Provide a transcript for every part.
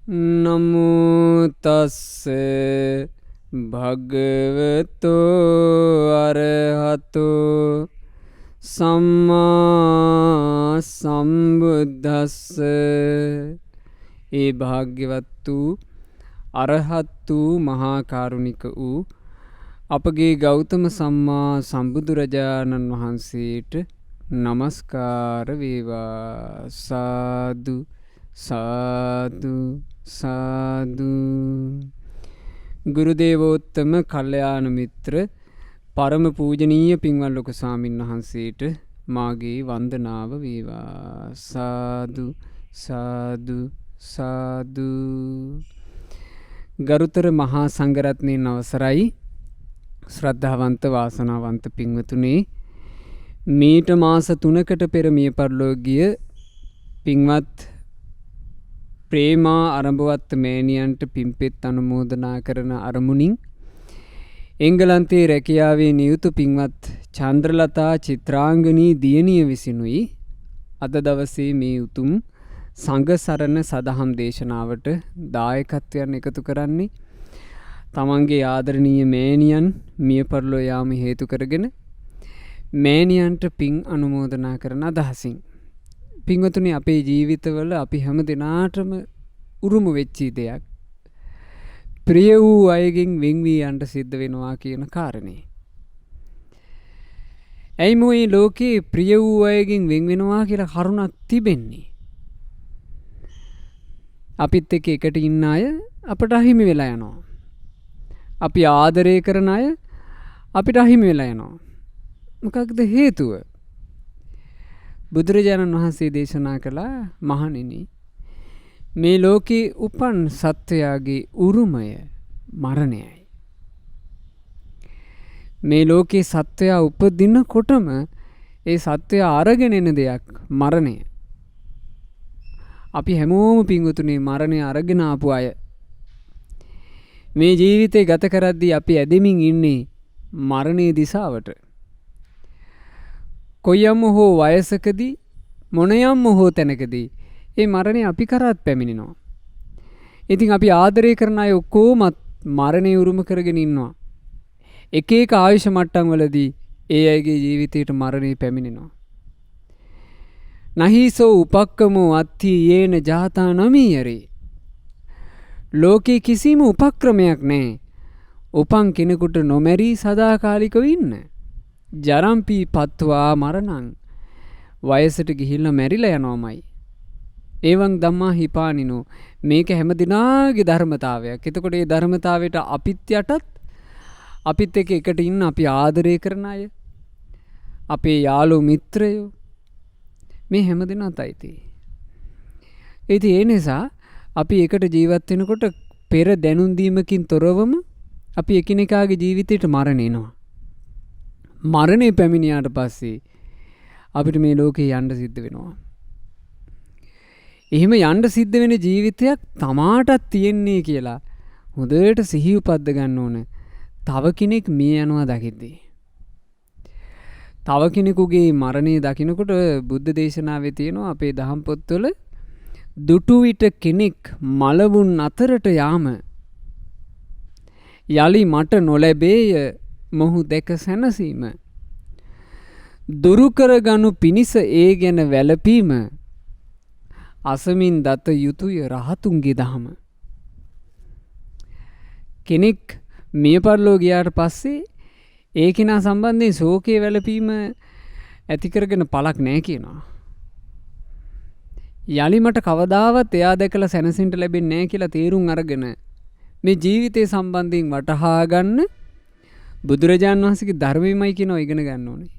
නමෝ තස්ස භගවතෝ අරහතෝ සම්මා සම්බුද්දස්ස. ඒ භාග්‍යවත් වූ අරහත් වූ මහා කරුණික වූ අපගේ ගෞතම සම්මා සම්බුදුරජාණන් වහන්සේට නමස්කාර වේවා. සාදු සාදු සාදු. ගුරුදේවෝත්තම කල්යාණ මිත්‍ර පරම පූජනීය පින්වත් ලොකු ස්වාමීන් වහන්සේට මාගේ වන්දනාව වේවා. සාදු සාදු සාදු. ගරුතර මහා සංඝරත්නයන් අවසරයි. ශ්‍රද්ධාවන්ත වාසනාවන්ත පින්වතුනි, මීට මාස 3කට පෙර මිය පරලෝ ගිය පින්වත් ප්‍රේමා අරඹවත් මෑණියන්ට පින්පෙත් අනුමෝදනා කරන අරමුණින් එංගලන්තයේ රැකියාවේ නියුතු පින්වත් චන්ද්‍රලතා චිත්‍රාංගනී දියණිය විසිනුයි අද දවසේ මේ උතුම් සංඝ සරණ සදහම් දේශනාවට දායකත්වයන් එකතු කරන්නේ. තමන්ගේ ආදරණීය මෑණියන් මිය පරලෝ යාම හේතු කරගෙන මෑණියන්ට පින් අනුමෝදනා කරන අදහසින්. පින්වතුනි, අපේ ජීවිතවල අපි හැම දිනාටම උරුම වෙච්චි දෙයක් ප්‍රිය වූ අයගෙන් වෙන් වී යන්න සිද්ධ වෙනවා කියන කාරණේ. ඇයි මේ ලෝකේ ප්‍රිය වූ අයගෙන් වෙන් වෙනවා කියලා කරුණක් තිබෙන්නේ? අපිත් එක්ක එකට ඉන්න අය අපට අහිමි වෙලා යනවා. අපි ආදරය කරන අය අපිට අහිමි වෙලා යනවා. මොකක්ද හේතුව? බුදුරජාණන් වහන්සේ දේශනා කළා, මහණෙනි, මේ ලෝකේ උපන් සත්වයාගේ උරුමය මරණයයි. මේ ලෝකේ සත්වයා උපදිනකොටම ඒ සත්වයා අරගෙන එන දෙයක් මරණය. අපි හැමෝම පින්වතුනි මරණය අරගෙන ආපු අය. මේ ජීවිතේ ගත කරද්දී අපි ඇදෙමින් ඉන්නේ මරණයේ දිශාවට. කොයියම් හෝ වයසකදී මොනියම් හෝ තැනකදී ඒ මරණය අපි කරත් පැමිණෙනවා. ඉතින් අපි ආදරය කරන අය ඔක්කොම මරණය උරුම කරගෙන ඉන්නවා. එක එක ආයුෂ මට්ටම් වලදී ඒ අයගේ ජීවිතයට මරණය පැමිණෙනවා. නහිසෝ උපක්කමෝ අත්ථි යේන ජාතා නමීයරේ. ලෝකේ කිසිම උපක්‍රමයක් නැහැ උපන් කෙනෙකුට නොමැරී සදාකාලිකව ඉන්න. ජරම්පි පත්වා මරණං. වයසට ගිහිල්ලා මැරිලා යනවාමයි. ඒවන් ධම්මා හිපානිනෝ. මේක හැම දිනාගේ ධර්මතාවයක්. එතකොට මේ ධර්මතාවයට අපිත් යටත් අපිත් එක්ක එකට ඉන්න අපි ආදරය කරන අය, අපේ යාළු මිත්‍රයෝ මේ හැම දිනත් අයිති. ඉතින් ඒ නිසා අපි එකට ජීවත් වෙනකොට පෙර දැනුම් දීමකින් තොරවම අපි එකිනෙකාගේ ජීවිතයට මරණ එනවා. මරණය පැමිණියාට පස්සේ අපිට මේ ලෝකේ යන්න සිද්ධ වෙනවා. එහෙම යන්න සිද්ධ වෙන ජීවිතයක් තමාටත් තියෙන්නේ කියලා හොඳට සිහි උපද්ද ගන්න ඕන. තව කෙනෙක් මිය යනවා දකිද්දී. තව කෙනෙකුගේ මරණය දකිනකොට බුද්ධ දේශනාවේ තියෙනවා අපේ දහම් පොත්වල, දුටු විට කෙනෙක් මලවුන් අතරට යාම යලි මට නොලැබේය මොහු දැක සැනසීම. දුරු කරගනු පිණිස ඒ ගැන වැළපීම අසමින් දත යුතුය රහතුන්ගේ දහම. කෙනෙක් මිය පරලෝ ගියාට පස්සේ ඒ කෙනා සම්බන්ධයෙන් ශෝකයේ වැළපීම ඇති කරගෙන පළක් නැහැ කියනවා. යලි මට කවදාවත් එයා දැකලා සැනසෙන්න ලැබෙන්නේ නැහැ කියලා තීරුම් අරගෙන මේ ජීවිතේ සම්බන්ධයෙන් වටහා ගන්න බුදුරජාන් වහන්සේගේ ධර්මයමයි කියනවා ඉගෙන ගන්න ඕනේ.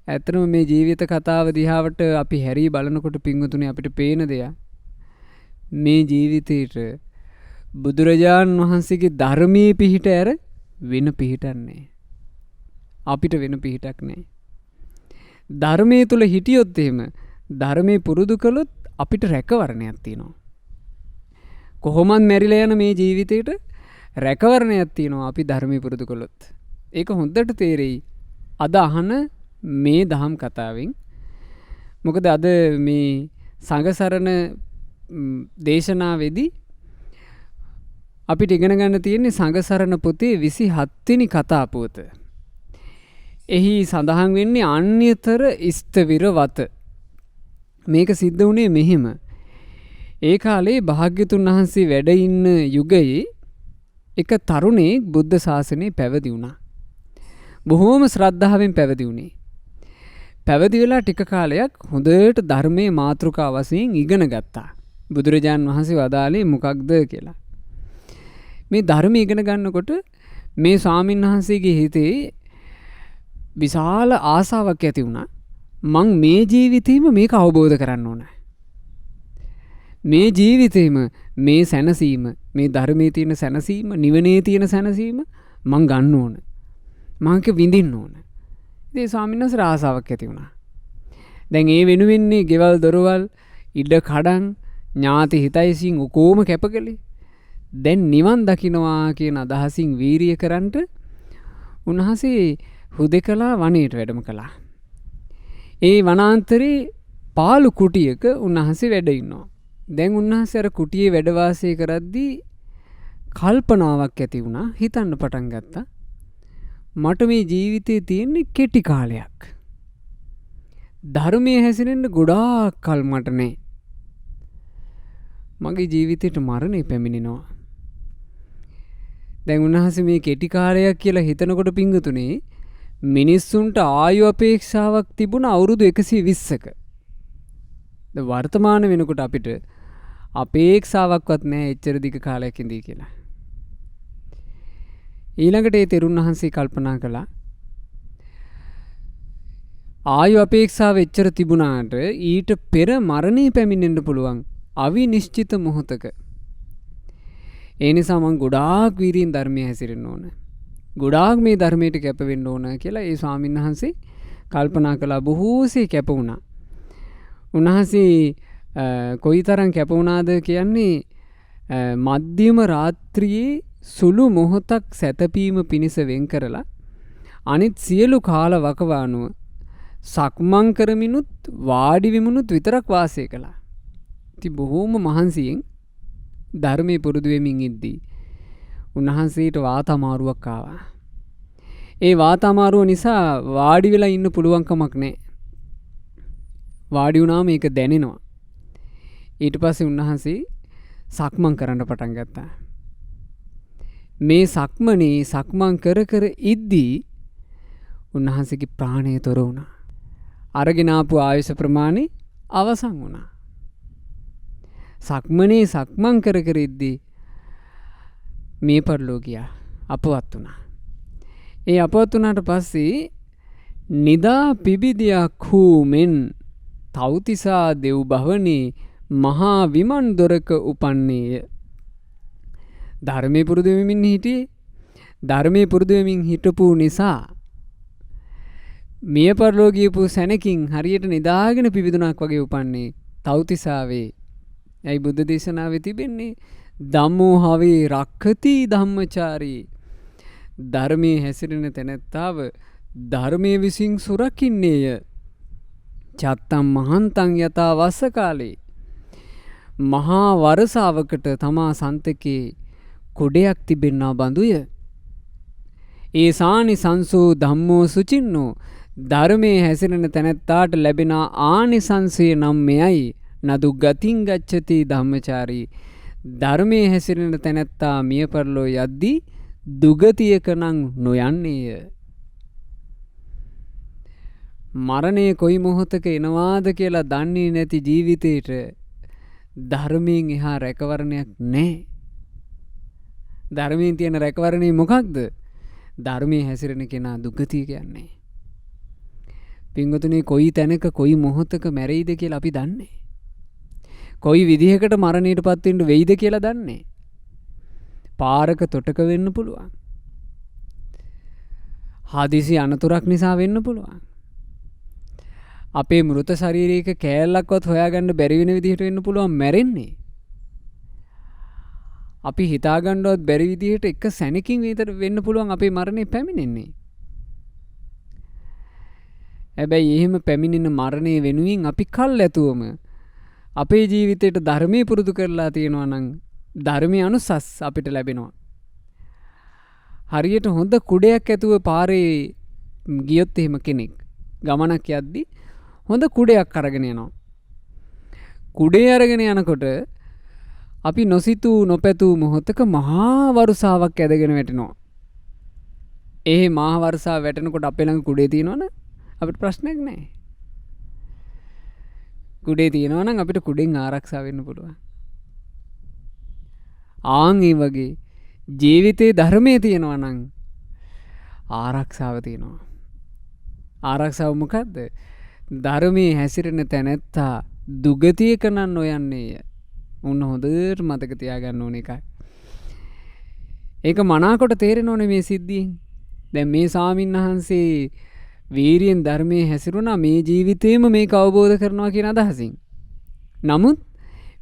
ඇත්තටම මේ ජීවිත කතාව දිහාවට අපි හැරී බලනකොට පින්වතුනි අපිට පේන දෙයක් මේ ජීවිතේට බුදුරජාන් වහන්සේගේ ධර්මයේ පිහිට ඇර වෙන පිහිටක් නැහැ. අපිට වෙන පිහිටක් නැහැ. ධර්මයේ තුල හිටියොත් එහෙම ධර්මයේ පුරුදු කළොත් අපිට රැකවරණයක් තියෙනවා. කොහොමත් මැරිලා යන මේ ජීවිතේට රැකවරණයක් තියෙනවා අපි ධර්මයේ පුරුදු කළොත්. ඒක හොඳට තේරෙයි අද අහන මේ දහම් කතාවෙන්. මොකද අද මේ සංඝ සරණ දේශනාවේදී අපිට ඉගෙන ගන්න තියෙන්නේ සංඝසරණ පොතේ 27 වෙනි කතා පුවත. එහි සඳහන් වෙන්නේ අන්‍යතර ස්ථවිර වත. මේක සිද්ධ වුණේ මෙහිම. ඒ කාලේ භාග්‍යතුන් වහන්සේ වැඩ ඉන්න යුගයේ එක තරුණයෙක් බුද්ධ ශාසනය පැවිදි වුණා. බොහෝම ශ්‍රද්ධාවෙන් පැවිදි වුණේ. පැවිදි වෙලා ටික කාලයක් හොඳට ධර්මයේ මාතෘකා වශයෙන් ඉගෙන ගත්තා. බුදුරජාන් වහන්සේ වදාළේ මොකක්ද කියලා. මේ ධර්ම ඉගෙන ගන්නකොට මේ ස්වාමීන් වහන්සේගේ හිතේ විශාල ආසාවක් ඇති වුණා. මං මේ ජීවිතේම මේක අවබෝධ කරන්න ඕන. මේ ජීවිතේම මේ සැනසීම, මේ ධර්මයේ තියෙන සැනසීම, නිවනේ තියෙන සැනසීම මං ගන්න ඕන. මංක විඳින්න ඕන. ඉතින් ස්වාමීන් වහන්සේ ආසාවක් ඇති වුණා. දැන් ඒ වෙනුවෙන්නේ ගෙවල් දොරවල්, ඉඩ කඩන්, ඥාති හිතයිසින් ඔකෝම කැපකලේ. දැන් නිවන් දකින්නවා කියන අදහසින් වීරිය කරන්නට උන්වහන්සේ හුදෙකලා වනයේට වැඩම කළා. ඒ වනාන්තරේ පාළු කුටියක උන්වහන්සේ වැඩ ඉන්නවා. දැන් උන්වහන්සේ අර කුටියේ වැඩ වාසය කරද්දී කල්පනාවක් ඇති වුණා. හිතන්න පටන් ගත්තා. මට මේ ජීවිතේ තියෙන්නේ කෙටි කාලයක්. ධර්මයේ හැසිරෙන්න ගොඩාක් කල් මට නැහැ. මගේ ජීවිතේට මරණය පැමිණෙනවා. දැන් උන්වහන්සේ මේ කෙටි කාලයක් කියලා හිතනකොට පිංගුතුනේ මිනිස්සුන්ට ආයු අපේක්ෂාවක් තිබුණ අවුරුදු 120ක. ද වර්තමාන වෙනකොට අපිට අපේක්ෂාවක්වත් නැහැ එච්චර දිග කාලයක් ඉඳී කියලා. ඊළඟට ඒ තෙරුන් වහන්සේ කල්පනා කළා ආයු අපේක්ෂාව එච්චර තිබුණාට ඊට පෙර මරණය පැමිණෙන්න පුළුවන් අවිනිශ්චිත මොහොතක. ඒ නිසා මං ගොඩාක් වීරියෙන් ධර්මයේ හැසිරෙන්න ඕන. ගොඩාක් මේ ධර්මයට කැප වෙන්න ඕන කියලා ඒ ස්වාමීන් වහන්සේ කල්පනා කළා. බොහෝසේ කැප වුණා. උන්වහන්සේ කොයිතරම් කැප වුණාද කියන්නේ මධ්‍යම රාත්‍රියේ සුළු මොහොතක් සැතපීම පිණිස වෙන් කරලා අනිත් සියලු කාල වකවානුව සක්මන් කරමිනුත් වාඩි වෙමිනුත් විතරක් වාසය කළා. ඉතින් බොහෝම මහන්සියෙන් ධර්මයේ පුරුදු වෙමින් ඉද්දී උන්වහන්සේට වාත අමාරුවක් ආවා. ඒ වාත අමාරුව නිසා වාඩි වෙලා ඉන්න පුළුවන් කමක් නැහැ. වාඩි වුණාම ඒක දැනෙනවා. ඊට පස්සේ උන්වහන්සේ සක්මන් කරන්න පටන් ගත්තා. මේ සක්මනේ සක්මන් කර කර ඉද්දී උන්වහන්සේගේ ප්‍රාණය තොර වුණා. අරගෙන ආපු ආයුෂ ප්‍රමාණය අවසන් වුණා. සක්මනේ සක්මන් කර කර ඉද්දී මේ පරලෝකියා අපවත් වුණා. ඒ අපවත් වුණාට පස්සේ නිදා පිබිදියක් හූමෙන් තවතිසා දෙව් භවනේ මහා විමන් දොරක උපන්නේය. ධර්මයේ පුරුදු වෙමින් හිටියේ. ධර්මයේ පුරුදු වෙමින් හිටපු නිසා මිය පරලෝකීයපු සැනකින් හරියට නිදාගෙන පිබිදුණක් වගේ උපන්නේ තවතිසාවේ. ඇයි බුද්ධ දේශනාවේ තිබෙන්නේ ධම්මෝ හවේ රක්ඛති ධම්මචාරී. ධර්මයේ හැසිරෙන තැනැත්තාව ධර්මයේ විසින් සුරකින්නේය. චත්තම් මහන්තං යතා වස්ස කාලේ. මහා වරසාවකට තමා සන්තකේ කොඩයක් තිබෙන්නා බඳුය. ඒ සානිසංසෝ ධම්මෝ සුචින්නෝ. ධර්මයේ හැසිරෙන තැනැත්තාට ලැබෙන ආනිසංසය නම් මෙයයි. නදු ගතින් ගච්ඡති ධම්මචාරී. ධර්මයේ හැසිරෙන තැනැත්තා මිය පරලෝ යද්දී දුගතියක නම් නොයන්නේය. මරණය කොයි මොහොතක එනවාද කියලා දන්නේ නැති ජීවිතේට ධර්මයෙන් එහා රැකවරණයක් නැහැ. ධර්මයෙන් තියෙන රැකවරණය මොකක්ද? ධර්මයේ හැසිරෙන කෙනා දුගතිය කියන්නේ. පින්වතුනි කොයි තැනක කොයි මොහොතක මැරෙයිද කියලා අපි දන්නේ. කොයි විදිහකට මරණයටපත් වෙන්න වෙයිද කියලා දන්නේ. පාරක තොටක වෙන්න පුළුවන්. හදිසි අනතුරක් නිසා වෙන්න පුළුවන්. අපේ මෘත ශරීරයක කෑල්ලක්වත් හොයාගන්න බැරි වෙන විදිහට වෙන්න පුළුවන් මැරෙන්නේ. අපි හිතාගන්නවත් බැරි විදිහට එක සැනකින් විතර වෙන්න පුළුවන් අපේ මරණය පැමිණෙන්නේ. හැබැයි එහෙම පැමිණෙන මරණය වෙනුවෙන් අපි කල් ඇතුවම අපේ ජීවිතයට ධර්මයේ පුරුදු කරලා තියෙනවා නම් ධර්මයේ අනුසස් අපිට ලැබෙනවා. හරියට හොඳ කුඩයක් ඇතුව පාරේ ගියොත් එහෙම කෙනෙක් ගමනක් යද්දි හොඳ කුඩයක් අරගෙන යනවා. කුඩේ අරගෙන යනකොට අපි නොසිතූ නොපැතූ මොහොතක මහා වරුසාවක් ඇදගෙන වැටෙනවා. ඒ මහා වරුසාව වැටෙනකොට අපේ ළඟ කුඩේ තියෙනවනේ අපිට ප්‍රශ්නයක් නැහැ. කුඩේ තියෙනවා නම් අපිට කුඩෙන් ආරක්ෂා වෙන්න පුළුවන්. ආන් ඒ වගේ ජීවිතේ ධර්මයේ තියෙනවා නම් ආරක්ෂාව තියෙනවා. ආරක්ෂාව මොකද්ද? ධර්මයේ හැසිරෙන තැනැත්තා දුගතියක නම් නොයන්නේය. උන්න හොඳට මතක තියාගන්න ඕන එකයි. ඒක මනාකොට තේරෙනවනේ මේ සිද්ධියෙන්. දැන් මේ ස්වාමීන් වහන්සේ වීරියෙන් ධර්මයේ හැසිරුණා මේ ජීවිතේම මේක අවබෝධ කරනවා කියන අදහසින්. නමුත්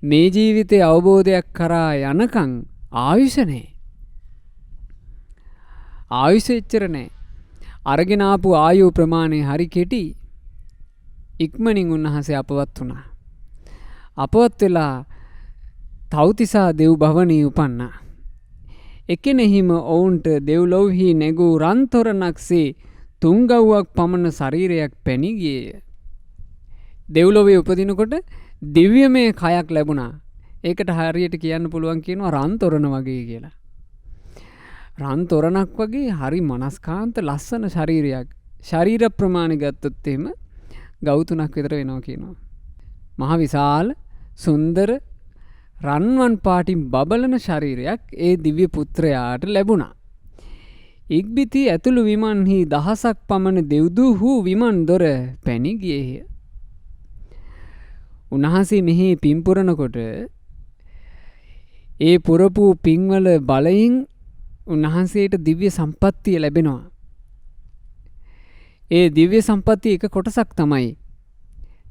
මේ ජීවිතේ අවබෝධයක් කරා යනකම් ආයුෂ නැහැ. ආයුෂ එච්චර නැහැ. අරගෙන ආපු ආයු ප්‍රමාණය හරි කෙටි. ඉක්මනින් උන්වහන්සේ අපවත් වුණා. අපවත් වෙලා තව්තිසා දෙව් භවනී උපන්නා. එකෙනෙහිම ඔවුන්ට දෙව්ලොව්හි නැගූ රන්තොරණක්සේ තුන්ගව්වක් පමණ ශරීරයක් පැණි ගියේය. දෙව්ලොවේ උපදිනකොට දිව්‍යමය කයක් ලැබුණා. ඒකට හරියට කියන්න පුළුවන් කියනවා රන්තොරණ වගේ කියලා. රන්තොරණක් වගේ හරි මනස්කාන්ත ලස්සන ශරීරයක්. ශරීර ප්‍රමාණය ගත්තොත් එහෙම ගව් 3ක් විතර වෙනවා කියනවා. මහ විශාල සුන්දර රන්වන් පාටින් බබලන ශරීරයක් ඒ දිව්‍ය පුත්‍රයාට ලැබුණා. ඉක්බිති ඇතුළු විමන්හි දහසක් පමණ දෙව්දූහු විමන් දොර පැණි ගියේය. උන්වහන්සේ මෙහි පින්පුරනකොට ඒ පුරපු පින්වල බලයෙන් උන්වහන්සේට දිව්‍ය සම්පත්තිය ලැබෙනවා. ඒ දිව්‍ය සම්පත්තිය එක කොටසක් තමයි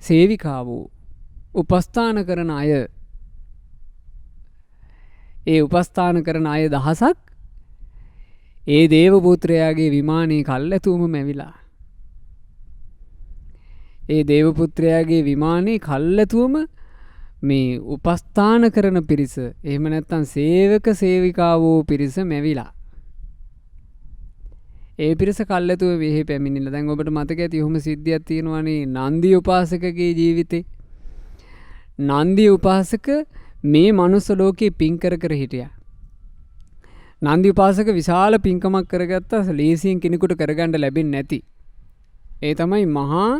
සේවිකාවෝ උපස්ථාන කරන අය. ඒ උපස්ථාන කරන අය දහසක් ඒ දේවපුත්‍රයාගේ විමානයේ කල්ැතුවම මැවිලා. ඒ දේවපුත්‍රයාගේ විමානයේ කල්ැතුවම මේ උපස්ථාන කරන පිරිස එහෙම නැත්තම් සේවක සේවිකාවෝ පිරිස මැවිලා. ඒ පිරිස කල්ැතුව මෙහි පැමිණිලා. දැන් ඔබට මතක ඇති ඔහොම සිද්ධියක් තියෙනවානේ නන්දි උපාසකගේ ජීවිතේ. නන්දි උපාසක මේ මනුස්ස ලෝකේ පින් කර කර හිටියා. නන්දි උපාසක විශාල පින්කමක් කරගත්තා ලේසියෙන් කෙනෙකුට කරගන්න ලැබෙන්නේ නැති. ඒ තමයි මහා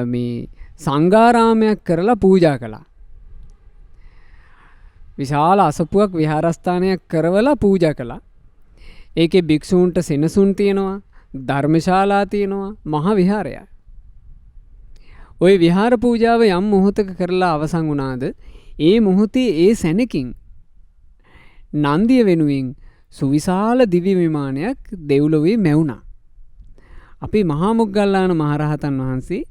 මේ සංඝාරාමයක් කරලා පූජා කළා. විශාල අසපුවක් විහාරස්ථානයක් කරවලා පූජා කළා. ඒකේ භික්ෂූන්ට සෙනසුන් තියෙනවා, ධර්මශාලා තියෙනවා, මහ විහාරය. ওই විහාර පූජාව යම් මොහොතක කරලා අවසන් වුණාද ඒ මොහොතේ ඒ සැනකින් නන්දිය වෙනුවෙන් සුවිශාල දිව්‍ය විමානයක් දෙව්ලොවේ මැවුණා. අපේ මහා මොග්ගල්ලාන මහරහතන් වහන්සේ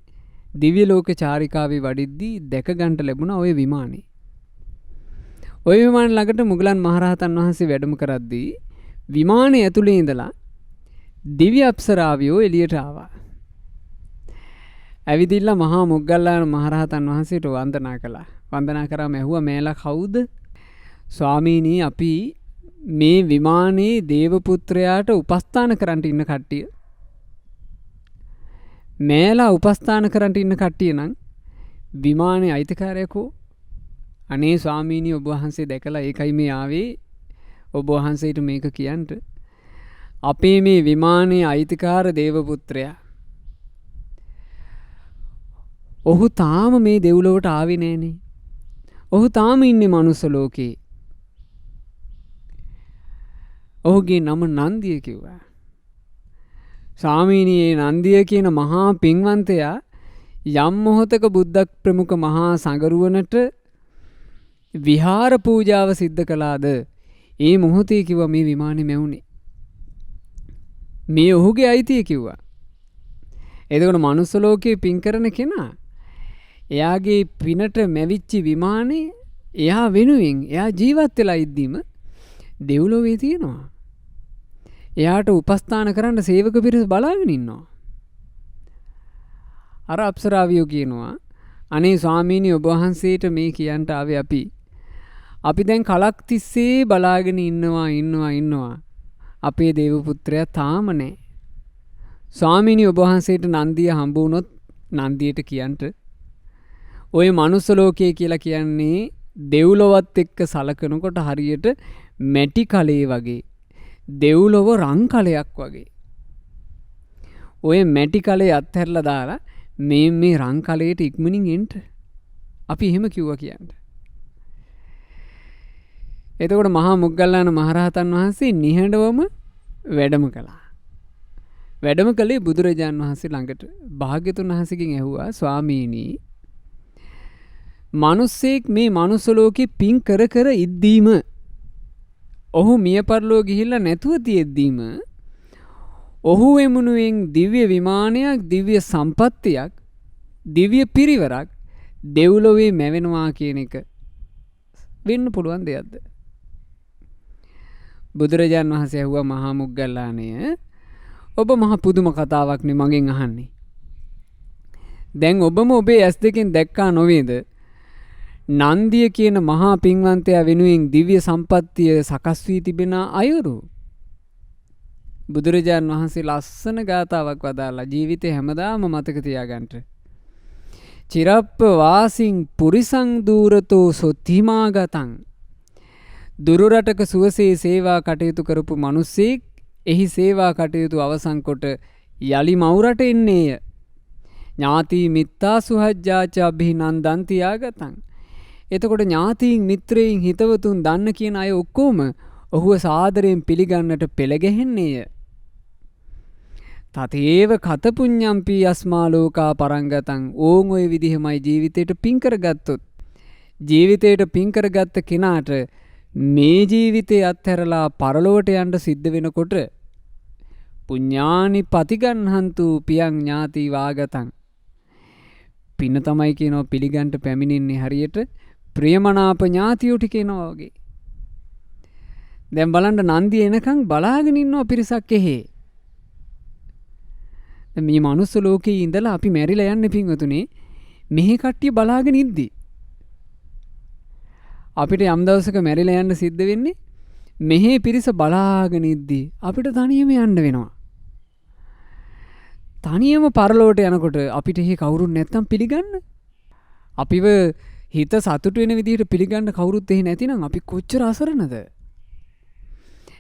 දිව්‍ය ලෝක චාරිකාවේ වඩිද්දී දැක ගන්නට ලැබුණා ওই විමානේ. ওই විමාන ළඟට මුගලන් මහරහතන් වහන්සේ වැඩම කරද්දී විමානයේ ඇතුලේ ඉඳලා දිව්‍ය අප්සරාවියෝ එළියට ආවා. ඇවිදින්න මහා මොග්ගල්ලාන මහරහතන් වහන්සේට වන්දනා කළා. වන්දනා කරාම ඇහුවා මේලා කවුද? ස්වාමීනි අපි මේ විමානයේ දේවපුත්‍රයාට උපස්ථාන කරන්න ඉන්න කට්ටිය. මේලා උපස්ථාන කරන්න ඉන්න කට්ටිය නම් විමානයේ අයිතිකාරයකෝ. අනේ ස්වාමීනි ඔබ වහන්සේ දැකලා ඒකයි මේ ආවේ. ඔබ වහන්සේට මේක කියන්න. අපේ මේ විමානයේ අයිතිකාර දේවපුත්‍රයා. ඔහු තාම මේ දෙව්ලොවට ආවේ නෑනේ. ඔහු තාම ඉන්නේ මනුස්ස ලෝකේ. ඔහුගේ නම නන්දිය කිව්වා. ස්වාමීනි මේ නන්දිය කියන මහා පින්වන්තයා යම් මොහොතක බුද්ධ ප්‍රමුඛ මහා සංගරුවනට විහාර පූජාව සිද්ධ කළාද ඒ මොහොතේ කිව්වා මේ විමානේ මැවුනේ. මේ ඔහුගේ අයිතිය කිව්වා. එතකොට මනුස්ස ලෝකේ පින් කරන කෙනා එයාගේ පිනට මැවිච්ච විමානේ එයා වෙනුවෙන් එයා ජීවත් වෙලා ඉද්දීම දෙව්ලොවේ තියෙනවා. එයාට උපස්ථාන කරන්න සේවක පිරිස බලාගෙන ඉන්නවා. අර අප්සරාවියෝ කියනවා අනේ ස්වාමීනි ඔබ වහන්සේට මේ කියන්ට ආවේ අපි දැන් කලක් තිස්සේ බලාගෙන ඉන්නවා අපේ දේව පුත්‍රයා තාම නැහැ. ස්වාමීනි ඔබ වහන්සේට නන්දිය හම්බ වුණොත් නන්දියට කියන්ට ඔය මනුස්ස ලෝකයේ කියලා කියන්නේ දෙව්ලොවත් එක්ක සලකනකොට හරියට මැටි කලේ වගේ දෙව්ලොව රන් කලයක් වගේ. ඔය මැටි කලේ අත්හැරලා දාලා මේ රන් කලයට ඉක්මනින් එන්න අපි එහෙම කිව්වා කියන්න. එතකොට මහා මොග්ගල්ලාන මහරහතන් වහන්සේ නිහඬවම වැඩම කළා. වැඩම කළේ බුදුරජාන් වහන්සේ ළඟට. භාග්‍යතුන් වහන්සේගෙන් ඇහුවා ස්වාමීනි මිනිස්සෙක් මේ මනුස්ස ලෝකේ පින් කර කර ඉද්දීම ඔහු මිය පරලෝ ගිහිල්ලා නැතුව තියෙද්දීම ඔහු එමුණුවෙන් දිව්‍ය විමානයක් දිව්‍ය සම්පත්තියක් දිව්‍ය පිරිවරක් දෙව්ලොවේ මැවෙනවා කියන එක වෙන්න පුළුවන් දෙයක්ද? බුදුරජාන් වහන්සේ ඇහුවා මහා මොග්ගල්ලාණය ඔබ මහ පුදුම කතාවක් නේ මගෙන් අහන්නේ. දැන් ඔබම ඔබේ ඇස් දෙකෙන් දැක්කා නොවේද? නන්දිය කියන මහා පින්වන්තයා වෙනුවෙන් දිව්‍ය සම්පත්තිය සකස් වී තිබෙන අයුරු. බුදුරජාන් වහන්සේ ලස්සන ගාතාවක් වදාලා ජීවිතේ හැමදාම මතක තියාගන්න. චිරප්ප වාසින් පුරිසං දූරතෝ සොත්තිමාගතං. දුරු රටක සුවසේ සේවා කටයුතු කරපු මිනිස්සෙක් එහි සේවා කටයුතු අවසන් කොට යලි මවුරට එන්නේය. ඥාති මිත්තා සුහජ්ජාච අභිනන්දන්ති ආගතං. එතකොට ඥාතීන් මිත්‍රයින් හිතවතුන් දන්න කියන අය ඔක්කොම ඔහුව සාදරයෙන් පිළිගන්නට පෙළ ගැහෙන්නේය. තතේව කත පුඤ්ඤම්පි යස්මා ලෝකා පරංගතං. ඕන් ඔය විදිහමයි ජීවිතේට පින් කරගත්තොත් ජීවිතේට පින් කරගත්ත කෙනාට මේ ජීවිතේ අත්හැරලා පරලොවට යන්න සිද්ධ වෙනකොට පුඤ්ඤානි පතිගන්හන්තු පියං ඥාති වාගතං. පින තමයි කියනවා පිළිගන්න පැමිණෙන්නේ හරියට ප්‍රියමනාප ඥාතියෝ ටික එනවා වගේ. දැන් බලන්න නන්දිය එනකන් බලාගෙන ඉන්නවා පිරිසක් එහෙ. දැන් මේ මනුස්ස ලෝකේ ඉඳලා අපි මැරිලා යන්නේ පින්වතුනේ මෙහි කට්ටිය බලාගෙන ඉද්දි. අපිට යම් දවසක මැරිලා යන්න සිද්ධ වෙන්නේ මෙහි පිරිස බලාගෙන ඉද්දි අපිට තනියම යන්න වෙනවා. තනියම පරලෝට යනකොට අපිට එහෙ කවුරුත් නැත්තම් පිළිගන්න. අපිව හිත සතුට වෙන විදිහට පිළිගන්න කවුරුත් එහෙ නැතිනම් අපි කොච්චර අසරණද?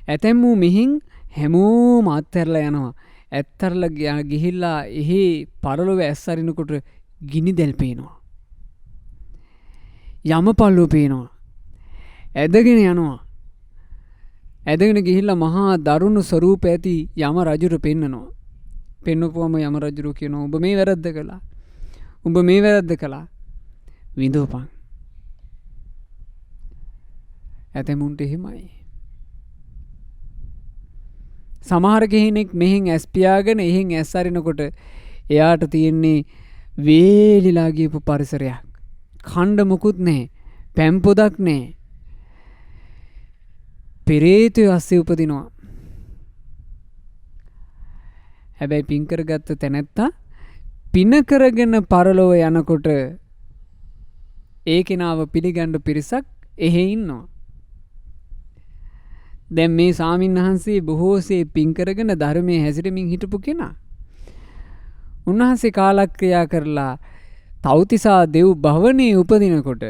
ඇතැම් වූ මෙහින් හැමෝම අත්හැරලා යනවා. ඇත්තරලා ගිහිල්ලා එහෙ පරලොව ඇස්සරිනකොට ගිනි දැල් පේනවා. යමපල්ලෝ පේනවා. ඇදගෙන යනවා. ඇදගෙන ගිහිල්ලා මහා දරුණු ස්වරූප ඇති යම රජුට පෙන්නනවා. පෙන්වපුවම යම රජු කියනවා ඔබ මේ වැරද්ද කළා. ඔබ මේ වැරද්ද කළා. විඳවපන්. ඇතැමුන්ට එහෙමයි. සමහර කෙනෙක් මෙහෙන් ඇස් පියාගෙන එහෙන් ඇස් අරිනකොට එයාට තියෙන්නේ වේලිලා ගියපු පරිසරයක්. ඛණ්ඩ මුකුත් නැහැ. පැම්පොදක් නැහැ. පෙරේතය අස්සේ උපදිනවා. හැබැයි පින් කරගත්ත තැනැත්තා පින කරගෙන පරලොව යනකොට ඒ කෙනාව පිළිගන්න පිරිසක් එහෙ ඉන්නවා. දැන් මේ ස්වාමීන් වහන්සේ බොහෝසේ පින් කරගෙන ධර්මයේ හැසිරෙමින් හිටපු කෙනා. උන්වහන්සේ කාලක්‍රියා කරලා තව්තිසා දෙව් භවනයේ උපදිනකොට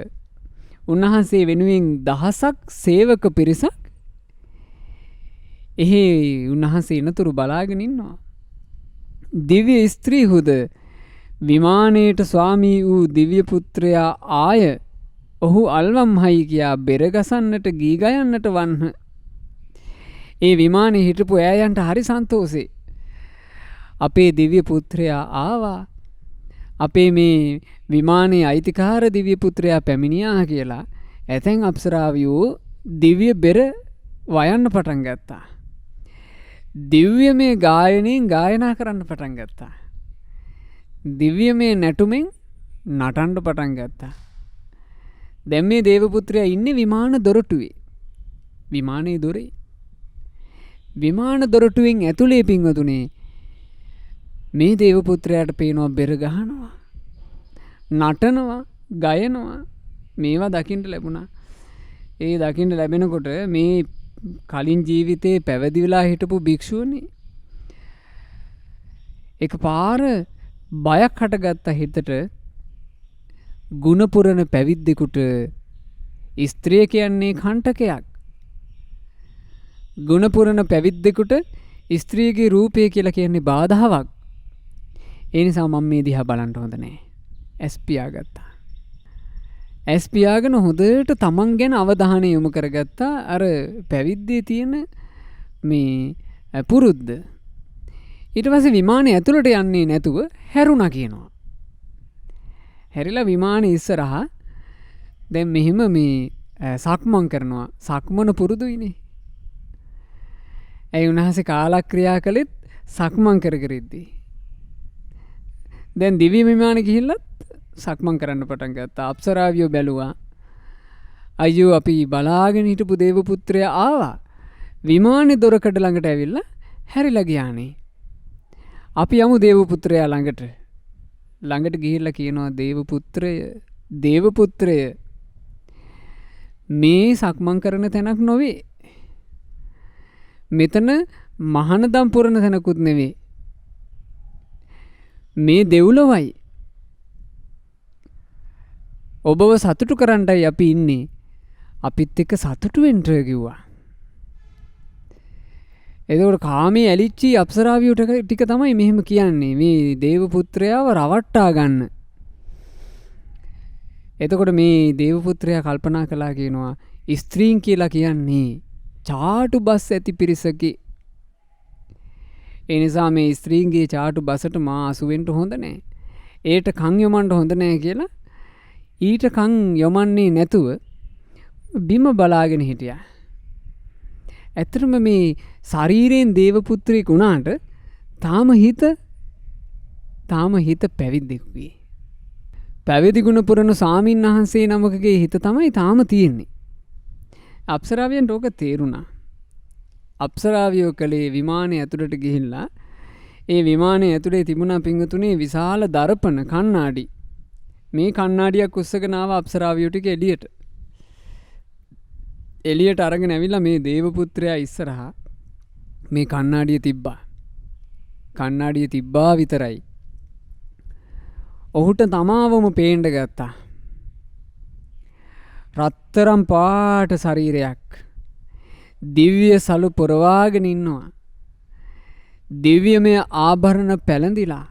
උන්වහන්සේ වෙනුවෙන් දහසක් සේවක පිරිසක් එහෙ උන්වහන්සේ ඉනතුරු බලාගෙන ඉන්නවා. දිව්‍ය ස්ත්‍රීහුද විමානයට ස්වාමී වූ දිව්‍ය පුත්‍රයා ආය ඔහු අල්වම් හයි කියා බෙර ගසන්නට ගී ගයන්නට වන්හ. ඒ විමානයේ හිටපු ඈයන්ට හරි සන්තෝෂේ. අපේ දිව්‍ය පුත්‍රයා ආවා. අපේ මේ විමානයේ අයිතිකාර දිව්‍ය පුත්‍රයා පැමිණියා කියලා ඇතැන් අප්සරාවියෝ දිව්‍ය බෙර වයන්න පටන් ගත්තා. දිව්‍යමය ගායනයෙන් ගායනා කරන්න පටන් ගත්තා. දිව්‍යමය නැටුමෙන් නටන්න පටන් ගත්තා. දැන් මේ දේවපුත්‍රයා ඉන්නේ විමාන දොරටුවේ. විමානයේ දොරේ. විමාන දොරටුවෙන් ඇතුලේ පින්වතුනේ මේ දේවපුත්‍රයාට පේනවා බෙර ගහනවා. නටනවා, ගයනවා මේවා දකින්න ලැබුණා. ඒ දකින්න ලැබෙනකොට මේ කලින් ජීවිතේ පැවිදි වෙලා හිටපු භික්ෂුවනේ එකපාර බයක් හටගත්ත හිතට ගුණපුරන පැවිද්දෙකුට ස්ත්‍රිය කියන්නේ කණ්ඨකයක්. ගුණපුරන පැවිද්දෙකුට ස්ත්‍රියගේ රූපය කියලා කියන්නේ බාධාවක්. ඒ නිසා මම මේ දිහා බලන්න හොඳ නැහැ. ඇස් පියාගත්තා. ඇස් පියාගෙන හොඳට තමන් ගැන අවධානය යොමු කරගත්තා. අර පැවිද්දේ තියෙන මේ පුරුද්ද. ඊට පස්සේ විමානේ ඇතුළට යන්නේ නැතුව හැරුණා කියනවා. හැරිලා විමානේ ඉස්සරහා දැන් මෙහෙම මේ සක්මන් කරනවා. සක්මන පුරුදුයිනේ. ඒ උන්වහන්සේ කාලක්‍රියා කළෙත් සක්මන් කර කර ඉද්දී. දැන් දිව්‍ය විමානේ ගිහිල්ලත් සක්මන් කරන්න පටන් ගත්තා. අප්සරාවියෝ බැලුවා. අයියෝ අපි බලාගෙන හිටපු දේව පුත්‍රයා ආවා. විමානේ දොරකඩ ළඟට ඇවිල්ලා හැරිලා ගියානේ. අපි යමු දේව පුත්‍රයා ළඟට. ළඟට ගිහිල්ලා කියනවා දේව පුත්‍රය මේ සක්මන් කරන තැනක් නොවේ. මෙතන මහානදම් පුරන තැනකුත් නෙවෙයි. මේ දෙව්ලොවයි. ඔබව සතුටු කරන්නයි අපි ඉන්නේ. අපිත් එක්ක සතුටු වෙන්න කිව්වා. එතකොට කාමයේ ඇලිච්චි අප්සරාවියෝ ටික තමයි මෙහෙම කියන්නේ. මේ දේව පුත්‍රයාව රවට්ටා ගන්න. එතකොට මේ දේව පුත්‍රයා කල්පනා කළා කියනවා ස්ත්‍රීන් කියලා කියන්නේ චාටු බස් ඇති පිරිසකි. ඒ නිසා මේ ස්ත්‍රීන්ගේ චාටු බසට මා අසු වෙන්න හොඳ නැහැ. ඒට කන් යොමන්න හොඳ නැහැ කියලා ඊට කන් යොමන්නේ නැතුව බිම බලාගෙන හිටියා. ඇත්තටම මේ ශරීරයෙන් දේව පුත්‍රයෙක් වුණාට තාම හිත පැවිද්දෙකුයි. පැවිදි ගුණ පුරන ස්වාමීන් වහන්සේ නමකගේ හිත තමයි තාම තියෙන්නේ. අප්සරාවියන්ට ඕක තේරුණා. අප්සරාවියෝ කලේ විමානය ඇතුළට ගිහිල්ලා ඒ විමානය ඇතුළේ තිබුණා පිංගතුනේ විශාල දර්පණ කණ්ණාඩි. මේ කණ්ණාඩියක් උස්සගෙන ආව අප්සරාවියෝ ටික එළියට අරගෙන ඇවිල්ලා මේ දේව පුත්‍රයා ඉස්සරහා මේ කණ්ණාඩිය තිබ්බා. කණ්ණාඩිය තිබ්බා විතරයි. ඔහුට තමාවම පේන්න ගත්තා. රත්තරම් පාට ශරීරයක්. දිව්‍ය සලු පොරවාගෙන ඉන්නවා. දිව්‍යමය ආභරණ පැළඳිලා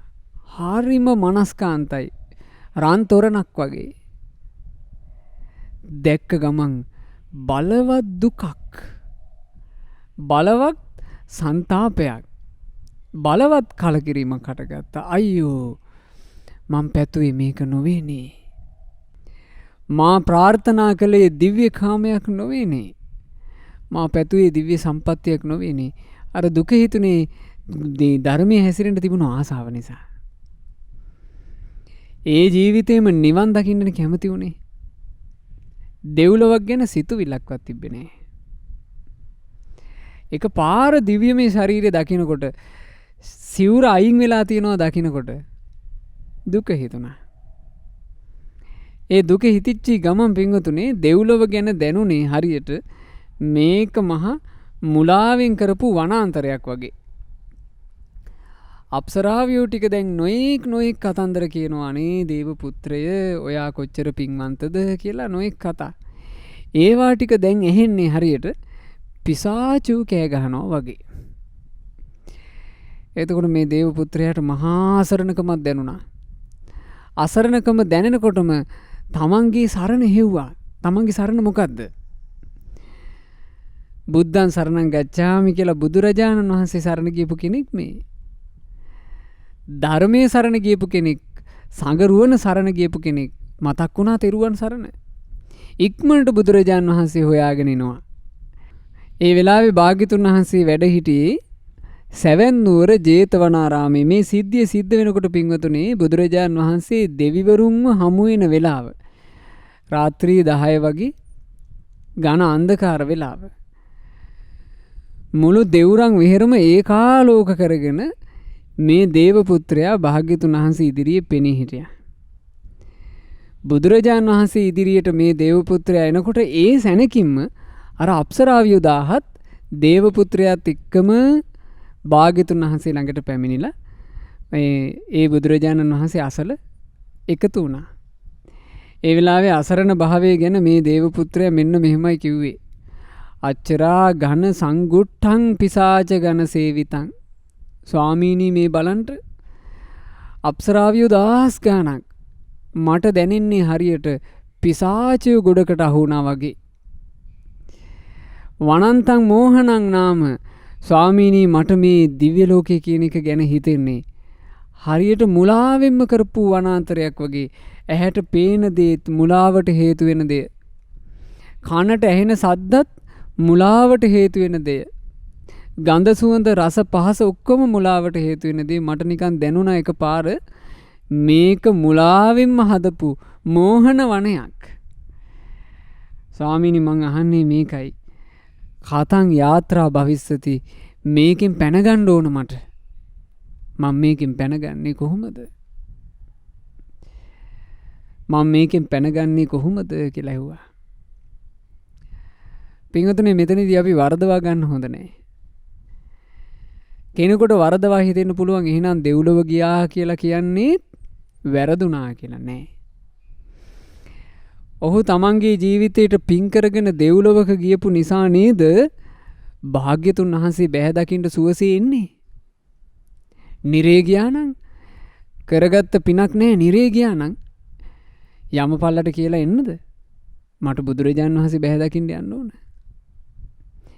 හරිම මනස්කාන්තයි. රන් තොරණක් වගේ. දැක්ක ගමන් බලවත් දුකක්. බලවත් සන්තාපයක්. බලවත් කලකිරීමක් හටගත්තා. අයියෝ මං පැතුවේ මේක නොවේනේ. මා ප්‍රාර්ථනා කළේ දිව්‍ය කාමයක් නොවේනේ. මා පැතුවේ දිව්‍ය සම්පත්තියක් නොවේනේ. අර දුක හිතුනේ ධර්මයේ හැසිරෙන්න තිබුණු ආසාව නිසා. ඒ ජීවිතේම නිවන් දකින්න කැමති වුණේ. දෙව්ලොවක් ගැන සිතුවිල්ලක්වත් තිබ්බේ නැහැ. එක පාර දිව්‍යමය ශරීරය දකිනකොට සිවුර අයින් වෙලා තියෙනවා දකිනකොට දුක හිතුණා. ඒ දුක හිතිච්චි ගමන් පිංගුතුනේ දෙව්ලොව ගැන දැනුනේ හරියට මේක මහා මුලාවෙන් කරපු වනාන්තරයක් වගේ. අප්සරාවියෝ ටික දැන් නොඑක් කතන්දර කියනවා. අනේ දේව පුත්‍රය ඔයා කොච්චර පින්වන්තද කියලා නොඑක් කතා. ඒවා ටික දැන් ඇහෙන්නේ හරියට පිසාචු කෑ ගහනවා වගේ. එතකොට මේ දේව පුත්‍රයාට මහා අසරණකමක් දැනුණා. අසරණකම දැනෙනකොටම තමන්ගේ සරණ හෙව්වා. තමන්ගේ සරණ මොකද්ද? බුද්ධං සරණං ගච්ඡාමි කියලා බුදුරජාණන් වහන්සේ සරණ ගියපු කෙනෙක් මේ. ධර්මයේ සරණ ගියපු කෙනෙක්, සංගරුවන සරණ ගියපු කෙනෙක්. මතක් වුණා තෙරුවන් සරණ. ඉක්මනට බුදුරජාණන් වහන්සේ හොයාගෙන එනවා. ඒ වෙලාවේ භාග්‍යතුන් වහන්සේ වැඩ සිටියේ සැවැන් නුවර ජේතවනාරාමයේ. මේ සිද්ධිය සිද්ධ වෙනකොට පින්වතුනේ බුදුරජාණන් වහන්සේ දෙවිවරුන්ව හමු වෙන වෙලාව. රාත්‍රී 10 වගේ ඝන අන්ධකාර වෙලාව. මුළු දෙවුරන් විහෙරම ඒකාලෝක කරගෙන මේ දේව පුත්‍රයා භාග්‍යතුන් වහන්සේ ඉදිරියේ පෙනී හිටියා. බුදුරජාණන් වහන්සේ ඉදිරියට මේ දේවපුත්‍රයා එනකොට ඒ සැනකින්ම අර අප්සරාවියෝ 1000ත් දේවපුත්‍රයාත් එක්කම භාග්‍යතුන් වහන්සේ ළඟට පැමිණිලා ඒ බුදුරජාණන් වහන්සේ අසල එකතු වුණා. ඒ වෙලාවේ අසරණ භාවය ගැන මේ දේවපුත්‍රයා මෙන්න මෙහෙමයි කිව්වේ. අච්චරා ඝන සංගුට්ඨං පිසාච ඝන සේවිතං. ස්වාමීනි මේ බලන්ට අප්සරාවියෝ 1000 ගාණක් මට දැනෙන්නේ හරියට පිසාචය ගොඩකට අහු වුණා වගේ. වනන්තං මෝහනං නාම. ස්වාමීනි මට මේ දිව්‍ය ලෝකය කියන එක ගැන හිතෙන්නේ හරියට මුලාවෙන්ම කරපු වනාන්තරයක් වගේ. ඇහැට පේන දේත් මුලාවට හේතු වෙන දේ. කනට ඇහෙන සද්දත් මුලාවට හේතු වෙන දේ. ගඳ සුවඳ රස පහස ඔක්කොම මුලාවට හේතු වෙන දේ. මට නිකන් දැනුණා එකපාර මේක මුලාවෙන්ම හදපු මෝහන වනයක්. ස්වාමීනි මං අහන්නේ මේකයි. කතං යාත්‍රා භවිස්සති. මේකෙන් පැනගන්න ඕන මට. මම මේකෙන් පැනගන්නේ කොහොමද? මම මේකෙන් පැනගන්නේ කොහොමද කියලා ඇහුවා. පින්වතුනි මෙතනදී අපි වරදවා ගන්න හොඳ නැහැ. කෙනෙකුට වරදවා හිතෙන්න පුළුවන් එහෙනම් දෙව්ලොව ගියා කියලා කියන්නේ වැරදුනා කියලා නෑ. ඔහු තමන්ගේ ජීවිතයට පින් කරගෙන දෙව්ලොවක ගියපු නිසා නේද භාග්‍යතුන් වහන්සේ බැහැ දකින්න සුවසේ ඉන්නේ. නිරේ ගියා නම් කරගත්ත පිනක් නෑ. නිරේ ගියා නම් යමපල්ලට කියලා එන්නද? මට බුදුරජාණන් වහන්සේ බැහැ දකින්න යන්න ඕන.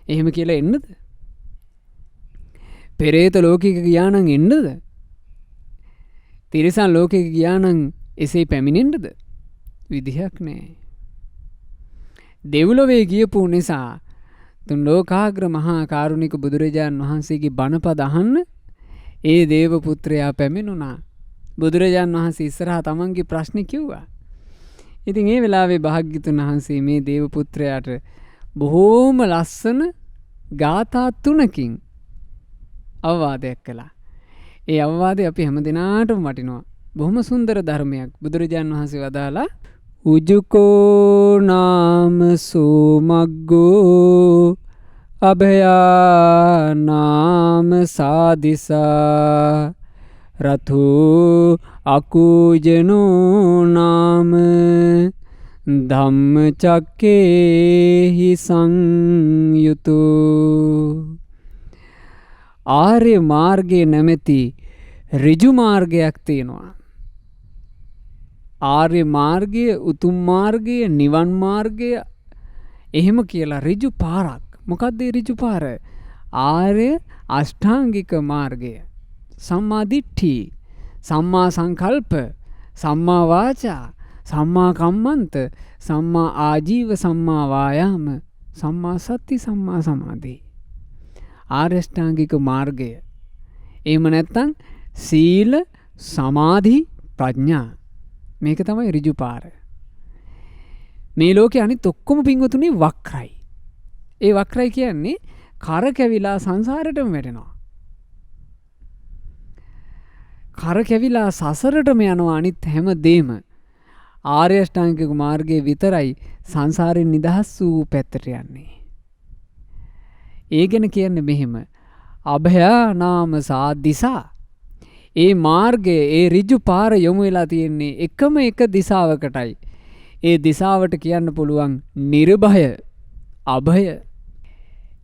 එහෙම කියලා එන්නද? පෙරේත ලෝකෙක ගියා නම් එන්නද? තිරිසන් ලෝකෙක ගියා නම් එසේ පැමිණෙන්නද? විදිහක් නෑ. දෙව්ලොවේ ගියපු නිසා තුන් ලෝකාග්‍ර මහා කාරුණික බුදුරජාණන් වහන්සේගේ බණපද අහන්න ඒ දේව පුත්‍රයා පැමිණුණා. බුදුරජාණන් වහන්සේ ඉස්සරහා තමන්ගේ ප්‍රශ්නේ කිව්වා. ඉතින් ඒ වෙලාවේ භාග්‍යතුන් වහන්සේ මේ දේව පුත්‍රයාට බොහෝම ලස්සන ගාථා 3කින් අවවාදයක් කළා. ඒ අවවාදය අපි හැමදෙනාටම වටිනවා. බොහොම සුන්දර ධර්මයක්. බුදුරජාණන් වහන්සේ වදාලා උජුකෝ නාම සෝමග්ගෝ අභයා නාම සාදිසා රතෝ අකුජනෝ නාම ධම්මචක්කේහි සංයුතෝ. ආර්ය මාර්ගයේ නැමැති ඍජු මාර්ගයක් තියෙනවා. ආර්ය මාර්ගය, උතුම් මාර්ගය, නිවන් මාර්ගය එහෙම කියලා ඍජු පාරක්. මොකක්ද ඒ ඍජු පාර? ආර්ය අෂ්ටාංගික මාර්ගය. සම්මා දිට්ඨි, සම්මා සංකල්ප, සම්මා වාචා, සම්මා කම්මන්ත, සම්මා ආජීව, සම්මා වායාම, සම්මා සති, සම්මා සමාධි. ආර්ය අෂ්ටාංගික මාර්ගය. එහෙම නැත්නම් සීල, සමාධි, ප්‍රඥා. මේක තමයි ඍජු පාර. මේ ලෝකේ අනිත් ඔක්කොම පින්වතුනි වක්‍රයි. ඒ වක්‍රයි කියන්නේ කරකැවිලා සංසාරෙටම වැටෙනවා. කරකැවිලා සසරටම යනවා. අනිත් හැම දෙම ආර්ය අෂ්ටාංගික මාර්ගයේ විතරයි සංසාරයෙන් නිදහස් වූ පැත්තට යන්නේ. ඒ ගැන කියන්නේ මෙහෙම. අභයා නාම සාදිසා. ඒ මාර්ගය, ඒ ඍජු පාර යොමු වෙලා තියෙන්නේ එකම එක දිශාවකටයි. ඒ දිශාවට කියන්න පුළුවන් නිර්භය, අභය.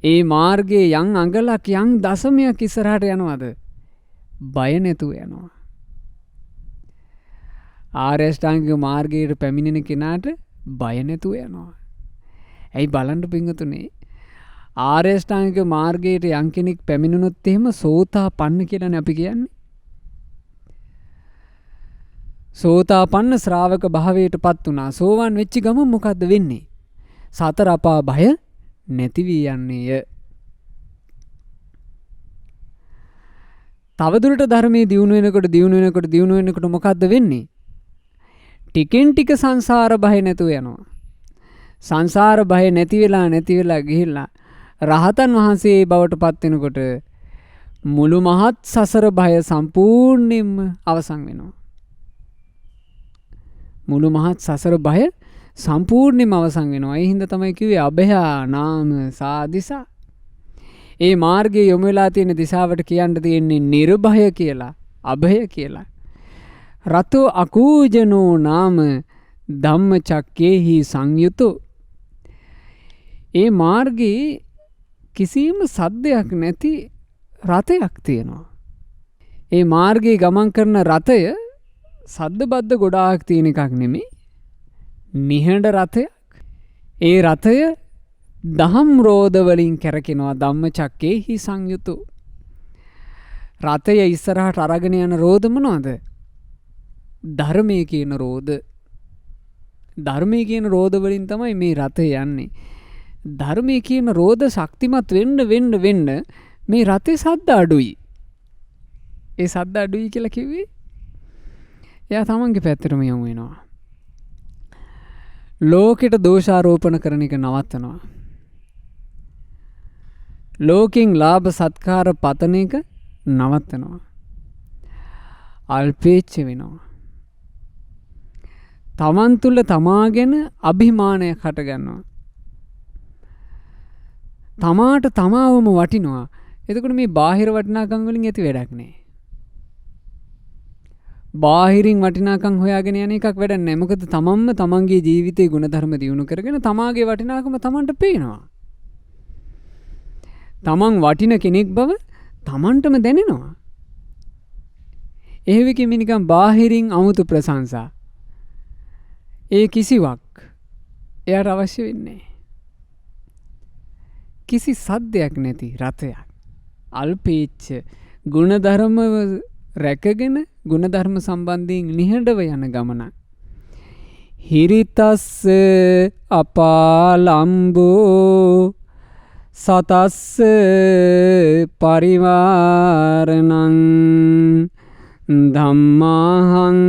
ඒ මාර්ගයේ යම් අඟලක් යම් දශමයක් ඉස්සරහට යනවද? බය නැතුව යනවා. ආර්ය අෂ්ටාංගික මාර්ගයට පැමිණෙන කෙනාට බය නැතුව යනවා. ඇයි බලන්න පින්වතුනි, ආර්ය අෂ්ටාංගික මාර්ගයට යම් කෙනෙක් පැමිණුණොත් එහෙම සෝතාපන්න කියලානේ අපි කියන්නේ. සෝතාපන්න ශ්‍රාවක භාවයට පත් වුණා. සෝවන් වෙච්ච ගමන් මොකද්ද වෙන්නේ? සතර අපා භය නැති වී යන්නේය. තවදුරට ධර්මයේ දියුණු වෙනකොට මොකද්ද වෙන්නේ? ටිකෙන් ටික සංසාර භය නැතුව යනවා. සංසාර භය නැති වෙලා ගිහිල්ලා රහතන් වහන්සේ බවට පත් වෙනකොට මුළු මහත් සසර භය සම්පූර්ණයෙන්ම අවසන් වෙනවා. මුළු මහත් සසර බය සම්පූර්ණයෙන්ම අවසන් වෙනවා. ඒ හින්දා තමයි කිව්වේ අභයා නාම සාදිසා. ඒ මාර්ගයේ යොමු වෙලා තියෙන දිශාවට කියන්න තියෙන්නේ නිර්භය කියලා, අභය කියලා. රතෝ අකූජනෝ නාම ධම්මචක්කේහි සංයුතෝ. ඒ මාර්ගයේ කිසිම සද්දයක් නැති රථයක් තියෙනවා. ඒ මාර්ගයේ ගමන් කරන රථය සද්ද බද්ද ගොඩාක් තියෙන එකක් නෙමෙයි. නිහඬ රථයක්. ඒ රථය දහම් රෝධ වලින් කැරකෙනවා. ධම්මචක්කේහි සංයුතෝ. රථය ඉස්සරහට අරගෙන යන රෝධ මොනවද? ධර්මයේ කියන රෝධ. ධර්මයේ කියන රෝධ වලින් තමයි මේ රථය යන්නේ. ධර්මයේ කියන රෝධ ශක්තිමත් වෙන්න මේ රථේ සද්ද අඩුයි. ඒ සද්ද අඩුයි කියලා කිව්වේ එයා තමන්ගේ පැත්තටම යමු වෙනවා. ලෝකෙට දෝෂාරෝපණ කරන එක නවත්තනවා. ලෝකෙන් ලාභ සත්කාර පතන එක නවත්තනවා. අල්පේච්ඡ වෙනවා. තමන් තුළ තමාගෙන අභිමානයක් හටගන්නවා. තමාට තමාවම වටිනවා. එතකොට මේ බාහිර වටිනාකම් වලින් ඇති වැඩක් නෑ. බාහිරින් වටිනාකම් හොයාගෙන යන එකක් වැඩක් නෑ. මොකද තමන්ම තමන්ගේ ජීවිතේ ගුණධර්ම දියුණු කරගෙන තමාගේ වටිනාකම තමන්ට පේනවා. තමන් වටින කෙනෙක් බව තමන්ටම දැනෙනවා. එහෙවකින් නිකන් බාහිරින් 아무තු ප්‍රශංසා ඒ කිසිවක් එයාට අවශ්‍ය වෙන්නේ. කිසි සද්දයක් නැති රථයක්. අල්පේච්ඡ ගුණධර්ම රැකගෙන ගුණධර්ම සම්බන්ධයෙන් නිහඬව යන ගමනක්. හිරිතස්ස අපාලම්බෝ සතස්ස පරිවාරණං ධම්මාහං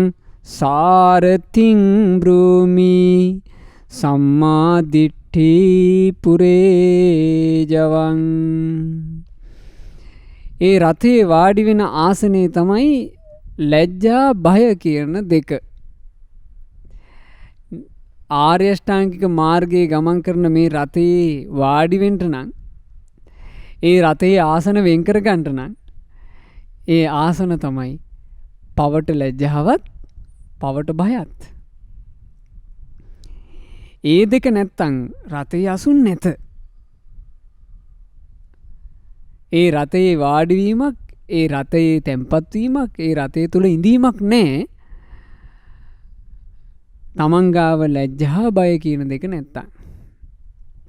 සාරතිං බ්‍රූමි සම්මාදිට්ඨි පුරේ ජවං. ඒ රථේ වාඩි වෙන ආසනේ තමයි ලැජ්ජා බය කියන දෙක. ආර්ය අෂ්ටාංගික මාර්ගයේ ගමන් කරන මේ රථේ වාඩි වෙන්න නම් ඒ රථේ ආසන වෙන් කර ගන්න නම් ඒ ආසන තමයි පවට ලැජ්ජාවත් පවට බයත්. ඒ දෙක නැත්තම් රථේ අසුන් නැත. ඒ රථයේ වාඩිවීමක්, ඒ රථයේ තැන්පත් වීමක්, ඒ රථය තුල ඉඳීමක් නැහැ. තමන් ගාව ලැජ්ජා බය කියන දෙක නැත්තම්.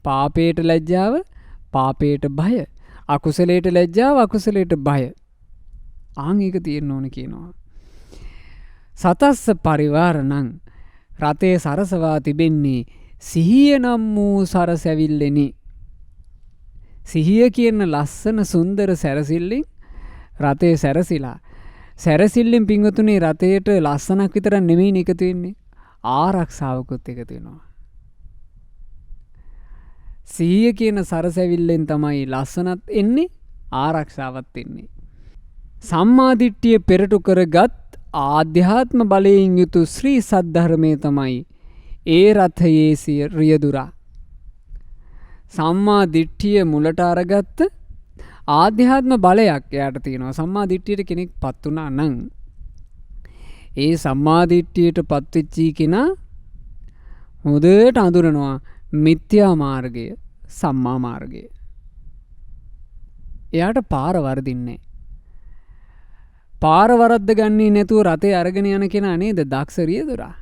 පාපයට ලැජ්ජාව, පාපයට බය. අකුසලයට ලැජ්ජාව, අකුසලයට බය. ආන් ඒක තියෙන්න ඕන කියනවා. සතස්ස පරිවාරණං රතේ සරසවා තිබෙන්නේ සිහිය නම් වූ සරසැවිල්ලෙනි. සිහිය කියන ලස්සන සුන්දර සැරසිල්ලෙන් රතේ සැරසිලා. සැරසිල්ලෙන් පින්වතුනි රතේට ලස්සනක් විතර නෙමෙයි එකතු වෙන්නේ. ආරක්ෂාවකුත් එකතු වෙනවා. සිහිය කියන සරසැවිල්ලෙන් තමයි ලස්සනත් එන්නේ, ආරක්ෂාවත් එන්නේ. සම්මාදිට්ඨිය පෙරටු කරගත් ආධ්‍යාත්ම බලයෙන් යුතු ශ්‍රී සද්ධර්මයේ තමයි ඒ රථයේ රියදුරා. සම්මා දිට්ඨිය මුලට අරගත්ත ආධ්‍යාත්ම බලයක් එයාට තියෙනවා. සම්මා දිට්ඨියට කෙනෙක් පත් වුණා නම් ඒ සම්මා දිට්ඨියට පත් වෙච්ච කෙනා හොඳට අඳුරනවා මිත්‍යා මාර්ගය, සම්මා මාර්ගය. එයාට පාර වර්ධින්නේ. පාර වරද්ද ගන්නේ නැතුව රතේ අරගෙන යන කෙනා නේද දක්ෂ රියදුරා.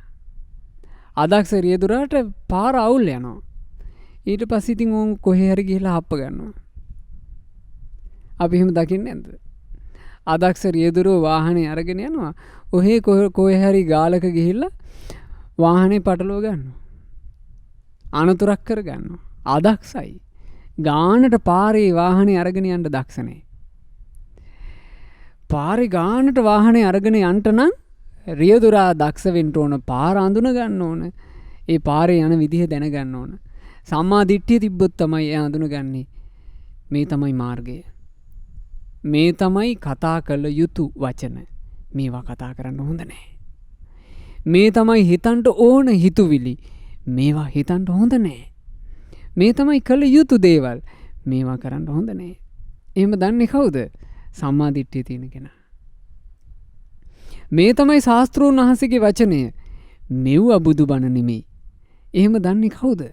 අදක්ෂ රියදුරාට පාර අවුල් යනවා. ඊට පස්සේ ඉතින් උන් කොහේ හරි ගිහලා හප්ප ගන්නවා. අපි එහෙම දකින්නේ නැද්ද? අදක්ෂ රියදුරෝ වාහනේ අරගෙන යනවා. ඔහේ කොහේ හරි ගාලක ගිහිල්ලා වාහනේ පටලව ගන්නවා. අනතුරක් කර ගන්නවා. අදක්ෂයි. ගානට පාරේ වාහනේ අරගෙන යන්න දක්ෂ නැහැ. පාරේ ගානට වාහනේ අරගෙන යන්න නම් රියදුරා දක්ෂ වෙන්න ඕන. පාර අඳුන ගන්න ඕන. ඒ පාරේ යන විදිහ දැන ගන්න ඕන. සම්මා දිට්ඨිය තිබ්බොත් තමයි එයා අඳුනගන්නේ මේ තමයි මාර්ගය. මේ තමයි කතා කළ යුතු වචන. මේවා කතා කරන්න හොඳ නැහැ. මේ තමයි හිතන්ට ඕන හිතුවිලි. මේවා හිතන්ට හොඳ නෑ. මේ තමයි කළ යුතු දේවල්. මේවා කරන්න හොඳ නෑ. එහෙම දන්නේ කවුද? සම්මා දිට්ඨිය තියෙන කෙනා. මේ තමයි ශාස්ත්‍රෝන් වහන්සේගේ වචනය. මෙව්ව බුදුබණ නෙමෙයි. එහෙම දන්නේ කවුද?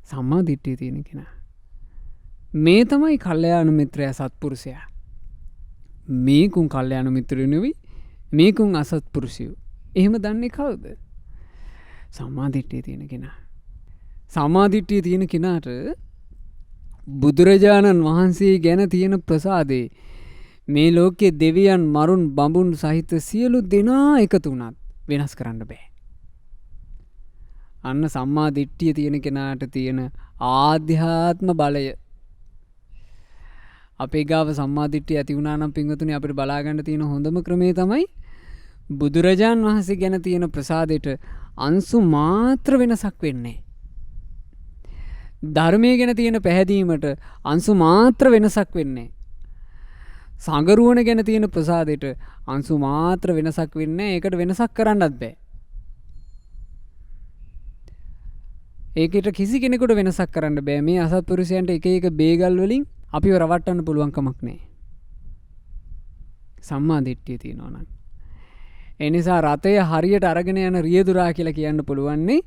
සම්මා දිට්ඨිය තියෙන කෙනා. මේ තමයි කල්යාණ මිත්‍රයා සත්පුරුෂයා. මේකුන් කල්යාණ මිත්‍රයෝ නෙවෙයි. මේකුන් අසත්පුරුෂයෝ. එහෙම දන්නේ කවුද? සම්මා දිට්ඨිය තියෙන කෙනා. සම්මා දිට්ඨිය තියෙන කෙනාට බුදුරජාණන් වහන්සේ ගැන තියෙන ප්‍රසාදේ මේ ලෝකයේ දෙවියන් මරුන් බඹුන් සහිත සියලු දෙනා එකතු වුණත් වෙනස් කරන්න බෑ. අන්න සම්මා දිට්ඨිය තියෙන කෙනාට තියෙන ආධ්‍යාත්ම බලය. අපේ ගාව සම්මා දිට්ඨිය ඇති වුණා නම් පින්වතුනි අපිට බලා ගන්න තියෙන හොඳම ක්‍රමය තමයි බුදුරජාන් වහන්සේ ගැන තියෙන ප්‍රසාදයට අංශු මාත්‍ර වෙනසක් වෙන්නේ. ධර්මයේ ගැන තියෙන පැහැදීමට අංශු මාත්‍ර වෙනසක් වෙන්නේ. සංගරුවන ගැන තියෙන ප්‍රසාදයට අංශු මාත්‍ර වෙනසක් වෙන්නේ. ඒකට වෙනසක් කරන්නත් බෑ. ඒකට කිසි කෙනෙකුට වෙනසක් කරන්න බෑ. මේ අසත්පුරුෂයන්ට එක එක බේගල් වලින් අපිව රවට්ටන්න පුළුවන් කමක් නෑ. සම්මා දිට්ඨිය තියෙනවා නම්. ඒ නිසා රතය හරියට අරගෙන යන රියදුරා කියලා කියන්න පුළුවන්නේ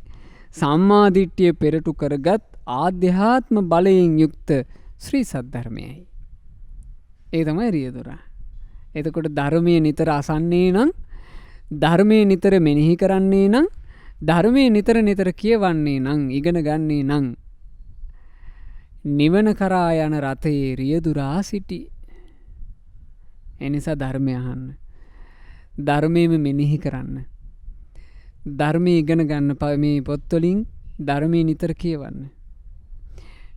සම්මා දිට්ඨිය පෙරටු කරගත් ආධ්‍යාත්ම බලයෙන් යුක්ත ශ්‍රී සද්ධර්මයයි. ඒ තමයි රියදුරා. එතකොට ධර්මයේ නිතර අසන්නේ නම්, ධර්මයේ නිතර මෙනෙහි කරන්නේ නම්, ධර්මයේ නිතර නිතර කියවන්නේ නම්, ඉගෙන ගන්නේ නම් නිවන කරා යන රථයේ රියදුරා සිටි. එනිසා ධර්මය අහන්න. ධර්මයේම මෙනෙහි කරන්න. ධර්මයේ ඉගෙන ගන්න මේ පොත්වලින් ධර්මයේ නිතර කියවන්න.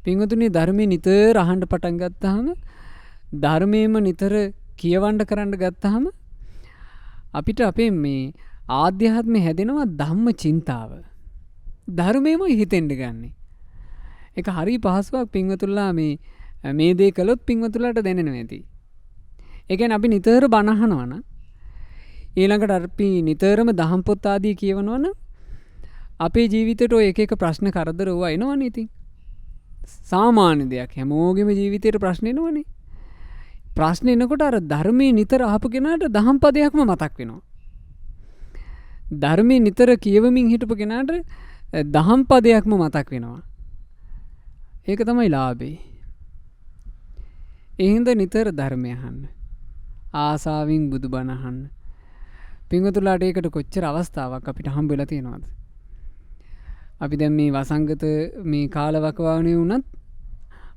පින්වතුනි ධර්මයේ නිතර අහන්න පටන් ගත්තාම, ධර්මයේම නිතර කියවන්න කරන්න ගත්තාම අපිට අපේ මේ ආධ්‍යාත්මය හැදෙනවා ධම්ම චින්තාව. ධර්මයේම හිතෙන්න ගන්නේ. ඒක හරි පහසුවක් පින්වතුන්ලා මේ දේ කළොත් පින්වතුන්ලාට දැනෙනවා ඇති. ඒ කියන්නේ අපි නිතර බණ අහනවා නම්, ඊළඟට අපි නිතරම දහම් පොත් ආදී කියවනවා නම් අපේ ජීවිතේට ඔය එක එක ප්‍රශ්න කරදර වුණා එනවනේ ඉතින්. සාමාන්‍ය දෙයක්. හැමෝගෙම ජීවිතේට ප්‍රශ්න එනවනේ. ප්‍රශ්න එනකොට අර ධර්මයේ නිතර අහපු කෙනාට දහම් පදයක්ම මතක් වෙනවා. ධර්මයේ නිතර කියවමින් හිටපු කෙනාට දහම් පදයක්ම මතක් වෙනවා. ඒක තමයි ලාභේ. ඒ හින්දා නිතර ධර්මය අහන්න. ආසාවෙන් බුදුබණ අහන්න. පින්වතුන්ලාට ඒකට කොච්චර අවස්ථාවක් අපිට හම්බ වෙලා තියෙනවද? අපි දැන් මේ වසංගත මේ කාලවකවානුවේ වුණත්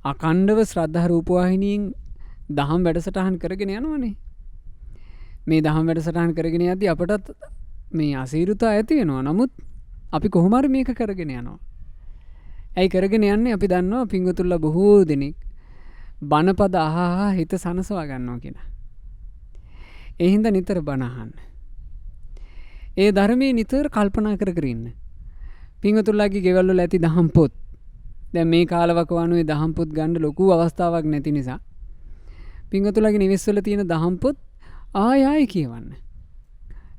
අකණ්ඩව ශ්‍රද්ධා රූපවාහිනියෙන් දහම් වැඩසටහන් කරගෙන යනවනේ. මේ දහම් වැඩසටහන් කරගෙන යද්දී අපටත් මේ අසීරුතා ඇති වෙනවා. නමුත් අපි කොහොම හරි මේක කරගෙන යනවා. ඇයි කරගෙන යන්නේ? අපි දන්නවා පින්වතුන්ලා බොහෝ දෙනෙක් බණපද අහහා හිත සනසවා ගන්නවා කියලා. ඒ හින්දා නිතර බණ අහන්න. ඒ ධර්මයේ නිතර කල්පනා කර කර ඉන්න. පින්වතුන්ලාගේ ගෙවල් වල ඇති දහම් පොත්. දැන් මේ කාලවකවානුවේ දහම් පොත් ගන්න ලොකු අවස්ථාවක් නැති නිසා පින්වතුන්ලාගේ නිවෙස් වල තියෙන දහම් පොත් ආයෙ කියවන්න.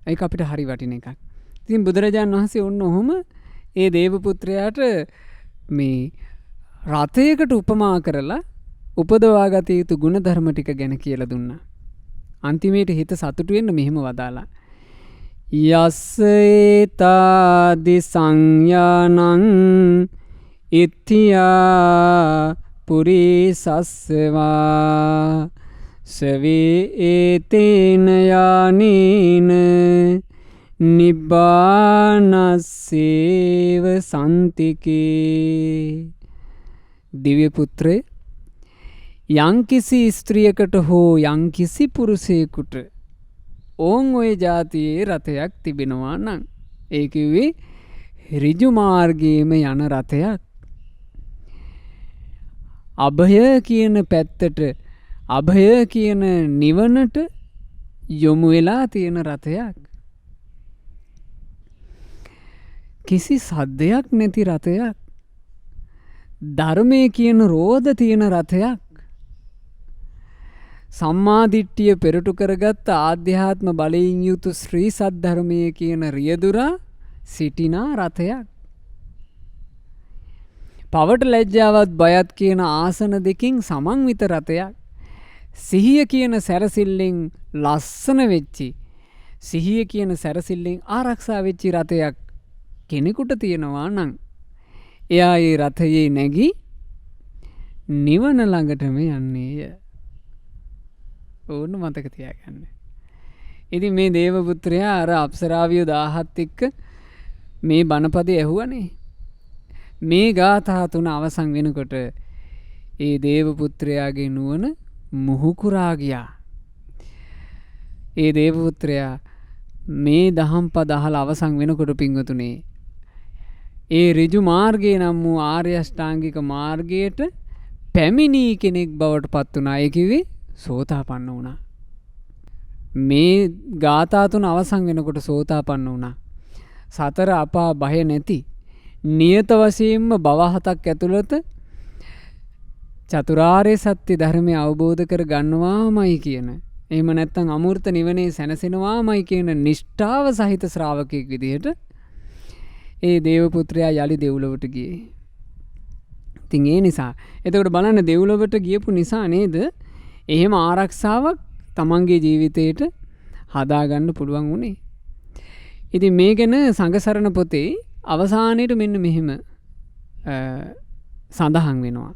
ඒක අපිට හරි වටින එකක්. ඉතින් බුදුරජාණන් වහන්සේ ඔන්න ඔහොම ඒ දේව පුත්‍රයාට මේ රථයකට උපමා කරලා උපදවා ගත යුතු ගුණ ධර්ම ටික ගැන කියලා දුන්නා. අන්තිමේට හිත සතුටු වෙන්න මෙහෙම වදාලා. යස්සේතාදි සංයානං ඉත්‍ත්‍යා පුරිසස්සවා සවේ ඒතේන යානීන නිබ්බානස්සේව සන්තිකේ. දිව්‍ය පුත්‍රේ, යම්කිසි ස්ත්‍රියකට හෝ යම්කිසි පුරුෂයෙකුට ඕන් ඔය જાතියේ රථයක් තිබෙනවා නම්, ඒ කිව්වේ ඍජු මාර්ගයේම යන රථයක්. අභය කියන පැත්තට, අභය කියන නිවනට යොමු වෙලා තියෙන රථයක්. කිසි සද්දයක් නැති රථයක්. ධර්මයේ කියන රෝධ තියෙන රථයක්. සම්මාදිට්ඨිය පෙරටු කරගත් ආධ්‍යාත්ම බලයෙන් යුතු ශ්‍රී සද්ධර්මය කියන රියදුරා සිටිනා රථයක්. පවට ලැජ්ජාවත් බයත් කියන ආසන දෙකින් සමන්විත රථයක්. සිහිය කියන සැරසිල්ලෙන් ලස්සන වෙච්චි, සිහිය කියන සැරසිල්ලෙන් ආරක්ෂා වෙච්චි රථයක් කෙනෙකුට තියෙනවා නම් එයා ඒ රථයේ නැගී නිවන ළඟටම යන්නේය. ඕන්න මතක තියාගන්න. ඉතින් මේ දේවපුත්‍රයා අර අප්සරාවියෝ 17 එක්ක මේ බණපදේ ඇහුවනේ. මේ ගාථා තුන අවසන් වෙනකොට ඒ දේවපුත්‍රයාගේ නුවණ මුහුකුරා ගියා. ඒ දේවපුත්‍රයා මේ දහම් පද අහලා අවසන් වෙනකොට පින්වතුනේ ඒ ඍජු මාර්ගය නම් වූ ආර්ය අෂ්ටාංගික මාර්ගයට පැමිණි කෙනෙක් බවට පත් වුණා. ඒ කිව්වේ සෝතාපන්න වුණා. මේ ගාථා තුන අවසන් වෙනකොට සෝතාපන්න වුණා. සතර අපා බය නැති නියත වශයෙන්ම භව හතක් ඇතුළත චතුරාර්ය සත්‍ය ධර්මය අවබෝධ කර ගන්නවාමයි කියන, එහෙම නැත්නම් අමූර්ත නිවනේ සැනසෙනවාමයි කියන නිෂ්ඨාව සහිත ශ්‍රාවකෙක් විදිහට ඒ දේවපුත්‍රයා යලි දෙව්ලොවට ගියේ. ඉතින් ඒ නිසා එතකොට බලන්න දෙව්ලොවට ගියපු නිසා නේද එහෙම ආරක්ෂාවක් තමන්ගේ ජීවිතේට හදාගන්න පුළුවන් වුණේ. ඉතින් මේ ගැන සංඝසරණ පොතේ අවසානයේට මෙන්න මෙහෙම සඳහන් වෙනවා.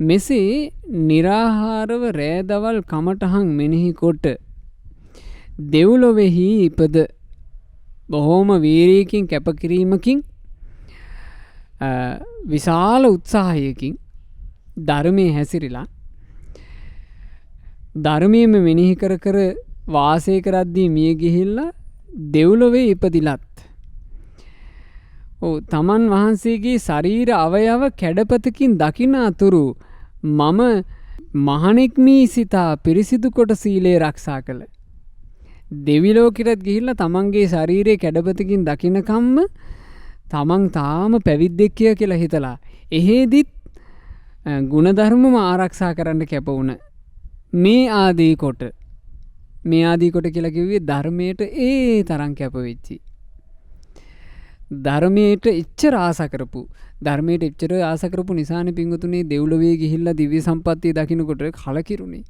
මෙසේ निराහාරව රෑදවල් කමටහන් මෙනෙහි කොට දෙව්ලොවෙහි ඉපද බොහෝම වීරියකින් කැපකිරීමකින් විශාල උත්සාහයකින් ධර්මයේ හැසිරিলা ධර්මයේම මෙනෙහි කර කර වාසය කරද්දී මිය ගිහිල්ලා දෙව්ලොවේ ඉපදිලත් තමන් වහන්සේගේ ශරීර අවයව කැඩපතකින් දකින අතුරු මම මහණෙක් මී සිතා පිරිසිදු කොට සීලය ආරක්ෂා කළ. දෙවිලෝකෙට ගිහිල්ලා තමන්ගේ ශරීරයේ කැඩපතකින් දකිනකම්ම තමන් තාම පැවිද්දෙක් කියලා හිතලා එහෙදිත් ගුණධර්මම ආරක්ෂා කරන්න කැප වුණ මේ ආදී කොට කියලා කිව්වේ ධර්මයට ඒ තරම් කැප වෙච්චි. ධර්මයට එච්චර ආස කරපු, ධර්මයට එච්චර ආස කරපු නිසානේ පින්වතුනි දෙව්ලොවේ ගිහිල්ලා දිව්‍ය සම්පත්තිය දකින්නකොට කලකිරුණේ.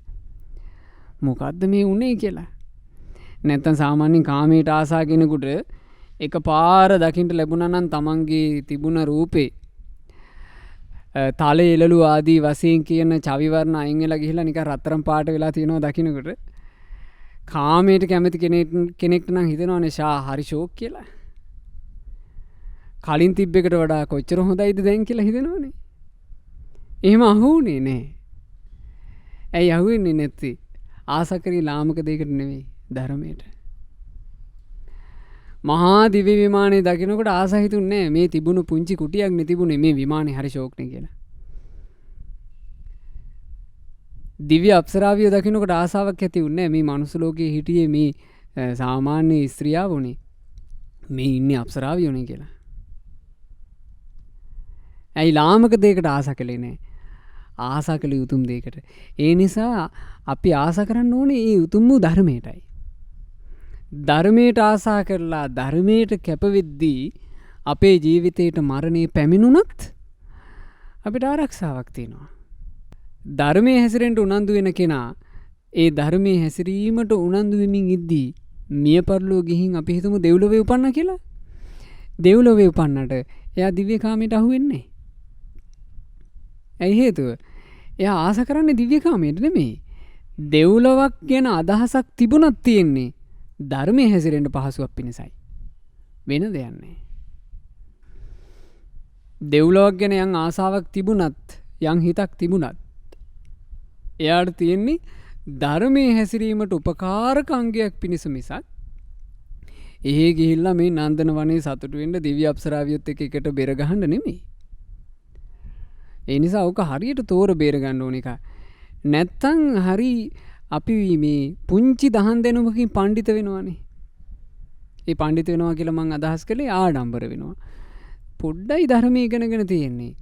මොකද්ද මේ උනේ කියලා. නැත්තම් සාමාන්‍යයෙන් කාමයට ආසා කෙනෙකුට එකපාර දකින්න ලැබුණා නම් තමන්ගේ තිබුණ රූපේ තලේ එළලු ආදී වශයෙන් කියන චවි වර්ණ අයින් වෙලා ගිහිල්ලා නිකන් රත්තරන් පාට වෙලා තියෙනවා දකින්නකොට කාමයට කැමති කෙනෙක්ට නම් හිතෙනවනේ හරි ෂෝක් කියලා. කලින් තිබ්බෙකට වඩා කොච්චර හොඳයිද දැන් කියලා හිතෙනවනේ. එහෙම අහුුනේ නෑ. ඇයි අහුවෙන්නේ නැත්තේ? ආසකරී ලාමක දෙයකට නෙවෙයි, ධර්මයට. මහා දිව්‍ය විමානයේ දකින්නකොට ආස හිතුන්නේ නෑ මේ තිබුණු පුංචි කුටියක් නේ තිබුණේ මේ විමානේ හරි ෂෝක්නේ කියලා. දිව්‍ය අප්සරාවිය දකින්නකොට ආසාවක් ඇති වුණේ මේ මනුස්ස ලෝකයේ හිටියේ මේ සාමාන්‍ය ස්ත්‍රියවුනේ මේ ඉන්නේ අප්සරාවියෝනේ කියලා. ඇයි ලාමක දෙයකට ආස කළේ නෑ? ආස කළේ උතුම් දෙයකට. ඒ නිසා අපි ආස කරන්න ඕනේ මේ උතුම් වූ ධර්මයටයි. ධර්මයට ආසා කරලා ධර්මයට කැපවෙද්දී අපේ ජීවිතේට මරණය පැමිණුණත් අපිට ආරක්ෂාවක් තියෙනවා. ධර්මයේ හැසිරෙන්න උනන්දු වෙන කෙනා ඒ ධර්මයේ හැසිරීමට උනන්දු වෙමින් ඉද්දී මිය පරලෝ ගිහින් අපි හිතමු දෙව්ලොවේ උපන්නා කියලා. දෙව්ලොවේ උපන්නට එයා දිව්‍ය කාමයට අහු වෙන්නේ. ඇයි හේතුව? එයා ආස කරන්නේ දිව්‍ය කාමයට නෙමෙයි. දෙව්ලොවක් ගැන අදහසක් තිබුණත් තියෙන්නේ ධර්මයේ හැසිරෙන්න පහසුවක් පිණිසයි. වෙන දෙයක් නෑ. දෙව්ලොවක් ගැන යම් ආසාවක් තිබුණත් යම් හිතක් තිබුණත් එයාට තියෙන්නේ ධර්මයේ හැසිරීමට උපකාරක අංගයක් පිණිස මිසක් එහෙ ගිහිල්ලා මේ නන්දන වනේ සතුටු වෙන්න දිව්‍ය අප්සරාවියොත් එක්ක එකට බෙර ගහන්න නෙමෙයි. ඒ නිසා ඔක හරියට තෝර බේර ගන්න ඕන එක. නැත්තම් හරි අපි මේ පුංචි දහන් දෙනුමකින් පඬිත වෙනවානේ. ඒ පඬිත වෙනවා කියලා මම අදහස් කළේ ආඩම්බර වෙනවා. පොඩ්ඩයි ධර්මයේ ඉගෙනගෙන තියෙන්නේ.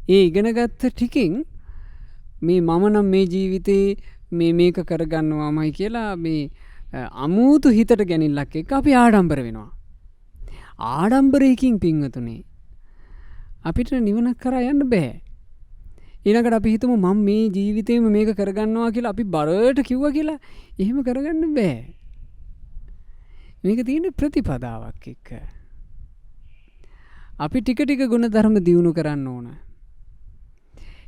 ඒ ඉගෙනගත්ත ටිකෙන් මේ මම නම් මේ ජීවිතේ මේක කරගන්නවාමයි කියලා මේ අමුතු හිතට ගැනිල්ලක් එක අපි ආඩම්බර වෙනවා. ආඩම්බරයකින් පින්වතුනේ අපිට නිවනක් කරා යන්න බෑ. ඊළඟට අපි හිතමු මම මේ ජීවිතේම මේක කරගන්නවා කියලා අපි බරට කිව්වා කියලා එහෙම කරගන්න බෑ. මේක තියෙන ප්‍රතිපදාවක් එක්ක. අපි ටික ටික ගුණධර්ම දියුණු කරන්න ඕන.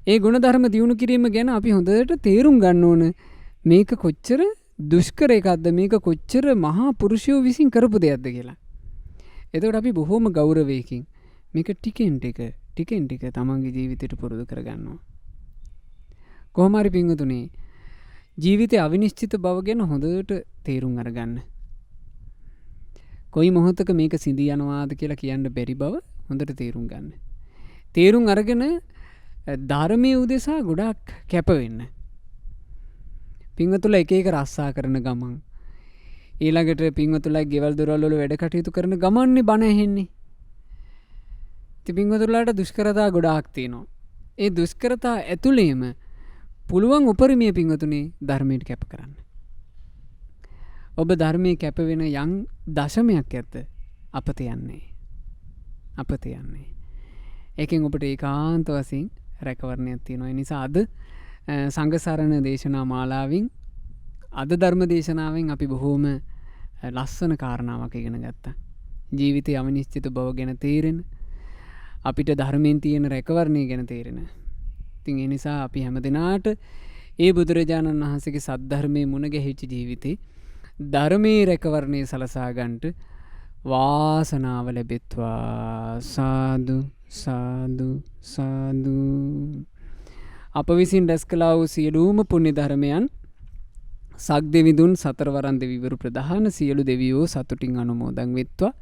ඒ ගුණධර්ම දියුණු කිරීම ගැන අපි හොඳට තේරුම් ගන්න ඕන. මේක කොච්චර දුෂ්කර එකක්ද, මේක කොච්චර මහා පුරුෂයෝ විසින් කරපු දෙයක්ද කියලා. එතකොට අපි බොහොම ගෞරවයකින් මේක ටිකෙන් ටික තමන්ගේ ජීවිතයට පුරුදු කරගන්නවා. කොහොම හරි පින්වතුනි ජීවිතේ අවිනිශ්චිත බව ගැන හොඳට තේරුම් අරගන්න. කොයි මොහොතක මේක සිඳී යනවාද කියලා කියන්න බැරි බව හොඳට තේරුම් ගන්න. තේරුම් අරගෙන ධර්මයේ උදෙසා ගොඩක් කැප වෙන්න. පින්වතුලා එක එක රස්සා කරන ගමන් ඊළඟට පින්වතුලා ගෙවල් දොරවල් වල වැඩ කටයුතු කරන ගමන්නේ බණ ඇහෙන්නේ. ඉතින් පින්වතුලාට දුෂ්කරතා ගොඩාක් තියෙනවා. ඒ දුෂ්කරතා ඇතුළේම පුළුවන් උපරිමයේ පින්වතුනි ධර්මයට කැප කරන්න. ඔබ ධර්මයේ කැප වෙන යම් දශමයක් ඇත අපත යන්නේ. ඒකෙන් ඔබට ඒකාන්ත වශයෙන් රැකවරණයක් තියෙනවා. ඒ නිසා අද සංඝසරණ දේශනා මාලාවෙන් අද ධර්ම දේශනාවෙන් අපි බොහෝම ලස්සන කාරණාවක් ඉගෙන ගත්තා. ජීවිතය අවිනිශ්චිත බව ගැන තේරෙන, අපිට ධර්මයෙන් තියෙන රැකවරණය ගැන තේරෙන. ඉතින් ඒ නිසා අපි හැමදෙනාට ඒ බුදුරජාණන් වහන්සේගේ සද්ධර්මයේ මුණ ගැහිච්ච ජීවිතේ ධර්මයේ රැකවරණය සලසා ගන්නට වාසනාව ලැබෙත්වා. සාදු සාදු සාදු. අප විසින් රැස් කළා වූ සියලුම පුණ්‍ය ධර්මයන් සක්දෙවිඳුන් සතරවරන් දෙවිවරු ප්‍රධාන සියලු දෙවියෝ සතුටින් අනුමෝදන් වෙත්වා.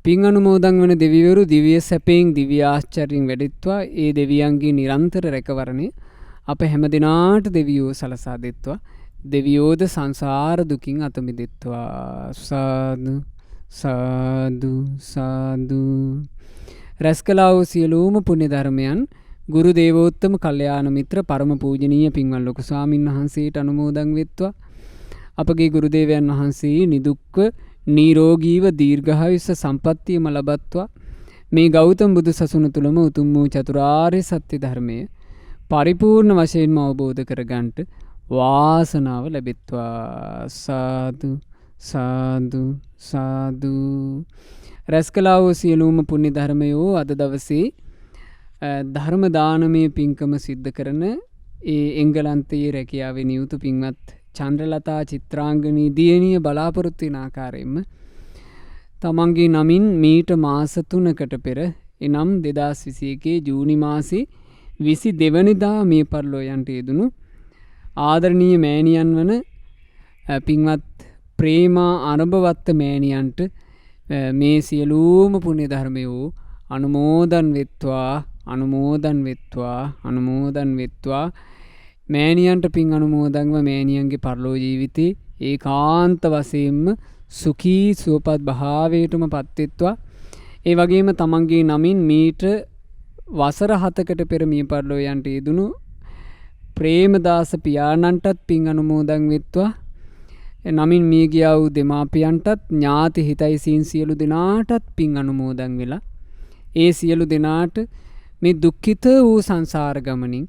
පින් අනුමෝදන් වන දෙවිවරු දිව්‍ය සැපයෙන් දිව්‍ය ආශ්චර්යයෙන් වැඩෙත්වා. ඒ දෙවියන්ගේ නිරන්තර රැකවරණය අප හැම දිනාට දෙවියෝ සලසා දෙත්වා. දෙවියෝද සංසාර දුකින් අත මිදෙත්වා. සාදු සාදු සාදු. රැස් කළා වූ සියලුම පුණ්‍ය ධර්මයන් ගුරු දේවෝත්තම කල්යාණ මිත්‍ර පරම පූජනීය පින්වත් ලොකු ස්වාමීන් වහන්සේට අනුමෝදන් වෙත්වා. අපගේ ගුරු දේවයන් වහන්සේ නිදුක්ව නිරෝගීව දීර්ඝායුෂ සම්පන්නියම ලබත්වා. මේ ගෞතම බුදු සසුන තුලම උතුම් වූ චතුරාර්ය සත්‍ය ධර්මය පරිපූර්ණ වශයෙන්ම අවබෝධ කරගන්නට වාසනාව ලැබෙත්වා. සාදු සාදු සාදු. රැස් කළා වූ සියලුම පුණ්‍ය ධර්මයෝ අද දවසේ ධර්ම දානමය පින්කම සිද්ධ කරන ඒ එංගලන්තයේ රැකියාවේ නියුතු පින්වත් චන්ද්‍රලතා චිත්‍රාංගනී දියණිය බලාපොරොත්තු වෙන ආකාරයෙන්ම තමන්ගේ නමින් මීට මාස 3කට පෙර එනම් 2021 ජූනි මාසේ 22 වෙනිදා මේ පරලෝ යන්ට යෙදුණු ආදරණීය මෑණියන් වන පින්වත් ප්‍රේමා අනබවත්ත මෑණියන්ට මේ සියලුම පුණ්‍ය ධර්මයෝ අනුමෝදන් වෙත්වා. අනුමෝදන් වෙත්වා. අනුමෝදන් වෙත්වා. මෑණියන්ට පින් අනුමෝදන්ව මෑණියන්ගේ පරලෝ ජීවිතේ ඒකාන්ත වශයෙන්ම සුඛී සුවපත් භාවයටම පත්වෙත්වා. ඒ වගේම තමන්ගේ නමින් මීට වසර 7කට පෙර මිය පරලෝ යන්ට යෙදුණු ප්‍රේමදාස පියාණන්ටත් පින් අනුමෝදන් වෙත්වා. නමින් මිය ගියා වූ දෙමාපියන්ටත් ඥාති හිතයිසීන් සියලු දෙනාටත් පින් අනුමෝදන් වෙලා ඒ සියලු දෙනාට මේ දුක්ඛිත වූ සංසාර ගමනින්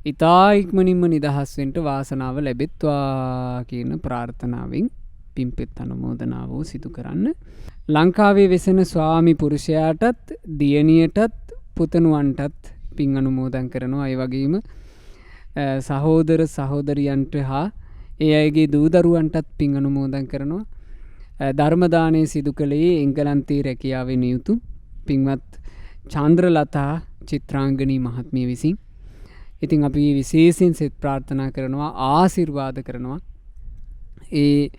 ඊතා ඉක්මනින්ම නිදහස් වෙන්න වාසනාව ලැබෙත්වා කියන ප්‍රාර්ථනාවෙන් පින්පෙත් අනුමෝදනාව සිදු කරන්න. ලංකාවේ වෙසෙන ස්වාමි පුරුෂයාටත් දියණියටත් පුතණුවන්ටත් පින් අනුමෝදන් කරනවා. ඒ වගේම සහෝදර සහෝදරියන්ට හා ඒ අයගේ දූ දරුවන්ටත් පින් අනුමෝදන් කරනවා. ධර්ම දානය සිදු කළේ එංගලන්තයේ රැකියාවේ නියුතු පින්වත් චන්ද්‍රලතා චිත්‍රාංගනී මහත්මිය විසින්. ඉතින් අපි විශේෂයෙන් සෙත් ප්‍රාර්ථනා කරනවා, ආශිර්වාද කරනවා ඒ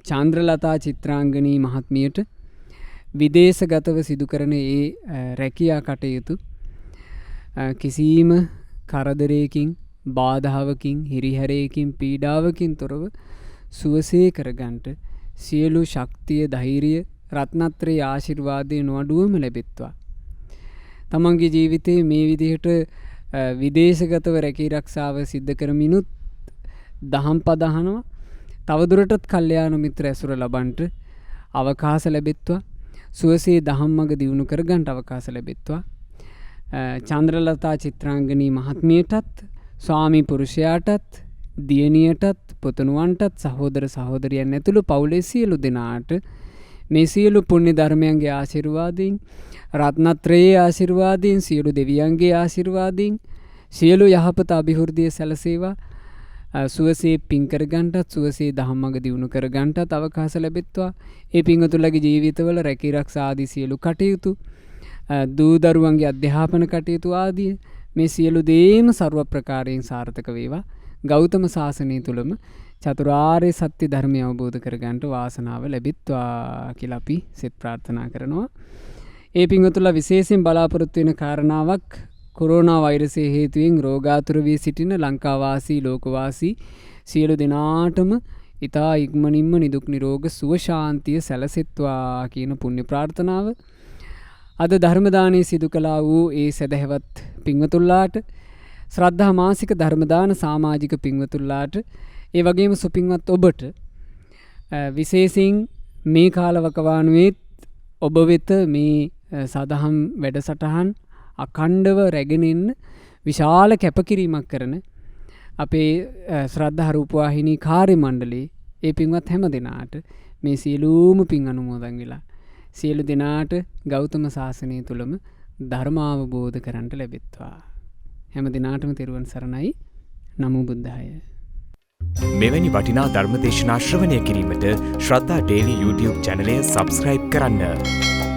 චන්ද්‍රලතා චිත්‍රාංගනී මහත්මියට විදේශගතව සිදු කරන ඒ රැකියා කටයුතු කිසිම කරදරයකින් බාධාවකින් හිරිහැරයකින් පීඩාවකින් තොරව සුවසේ කරගන්නට සියලු ශක්තිය ධෛර්යය රත්නත්‍රයේ ආශිර්වාදය නොඅඩුවම ලැබෙත්වා. තමන්ගේ ජීවිතේ මේ විදිහට විදේශගතව රැකී රක්ෂාව සිද්ධ කරමිනුත් දහම් පදහනවා. තවදුරටත් කල්යාණ මිත්‍ර ඇසුර ලබන්ට අවකාශ ලැබෙත්වා. සුවසේ දහම් මග දියුණු කරගන්ට අවකාශ ලැබෙත්වා. චන්ද්‍රලතා චිත්‍රාංගනී මහත්මියටත් ස්වාමී පුරුෂයාටත් දියණියටත් පුතණුවන්ටත් සහෝදර සහෝදරියන් ඇතුළු පවුලේ සියලු දෙනාට මේ සියලු පුණ්‍ය ධර්මයන්ගේ ආශිර්වාදයෙන් රත්නත්‍රයේ ආශිර්වාදයෙන් සියලු දෙවියන්ගේ ආශිර්වාදයෙන් සියලු යහපත අභිවෘද්ධිය සැලසේවා. සුවසේ පින් කරගන්ටත් සුවසේ දහම් මඟ දියුණු කරගන්ටත් අවකාශ ලැබෙත්වා. ඒ පින්වතුන්ලගේ ජීවිතවල රැකී ආරක්ෂා ආදී සියලු කටයුතු දූ දරුවන්ගේ අධ්‍යාපන කටයුතු ආදී මේ සියලු දේම ਸਰව ප්‍රකාරයෙන් සාර්ථක වේවා. ගෞතම සාසනය තුලම චතුරාර්ය සත්‍ය ධර්මය අවබෝධ කරගන්නට වාසනාව ලැබිත්වා කියලා අපි සෙත් ප්‍රාර්ථනා කරනවා. ඒ පින්වතුන්ලා විශේෂයෙන් බලාපොරොත්තු වෙන කාරණාවක් කොරෝනා වෛරසය හේතුවෙන් රෝගාතුර වී සිටින ලංකාවාසී ලෝකවාසී සියලු දෙනාටම ඊතා ඉක්මනින්ම නිදුක් නිරෝග සුව ශාන්තිය සැලසෙත්වා කියන පුණ්‍ය ප්‍රාර්ථනාව අද ධර්ම දානයේ සිදු කළා වූ ඒ සදහවත් පින්වතුන්ලාට ශ්‍රද්ධා මාසික ධර්ම දාන සමාජික පින්වතුන්ලාට ඒ වගේම සුපින්වත් ඔබට විශේෂයෙන් මේ කාලවකවානුවේ ඔබ වෙත මේ සදහම් වැඩසටහන් අඛණ්ඩව රැගෙන එන්න විශාල කැපකිරීමක් කරන අපේ ශ්‍රද්ධා රූපවාහිනී කාර්ය මණ්ඩලයේ ඒ පින්වත් හැම දෙනාට මේ සියලුම පින් අනුමෝදන් වෙලා සියලු දෙනාට ගෞතම සාසනය තුලම ධර්ම අවබෝධ කරගන්නට ලැබෙත්වා. හැම දිනාටම තෙරුවන් සරණයි. නමෝ බුද්ධාය. මෙවැනි වටිනා ධර්ම දේශනා ශ්‍රවණය කිරීමට ශ්‍රද්ධා ඩේලි YouTube චැනලය සබ්ස්ක්‍රයිබ් කරන්න.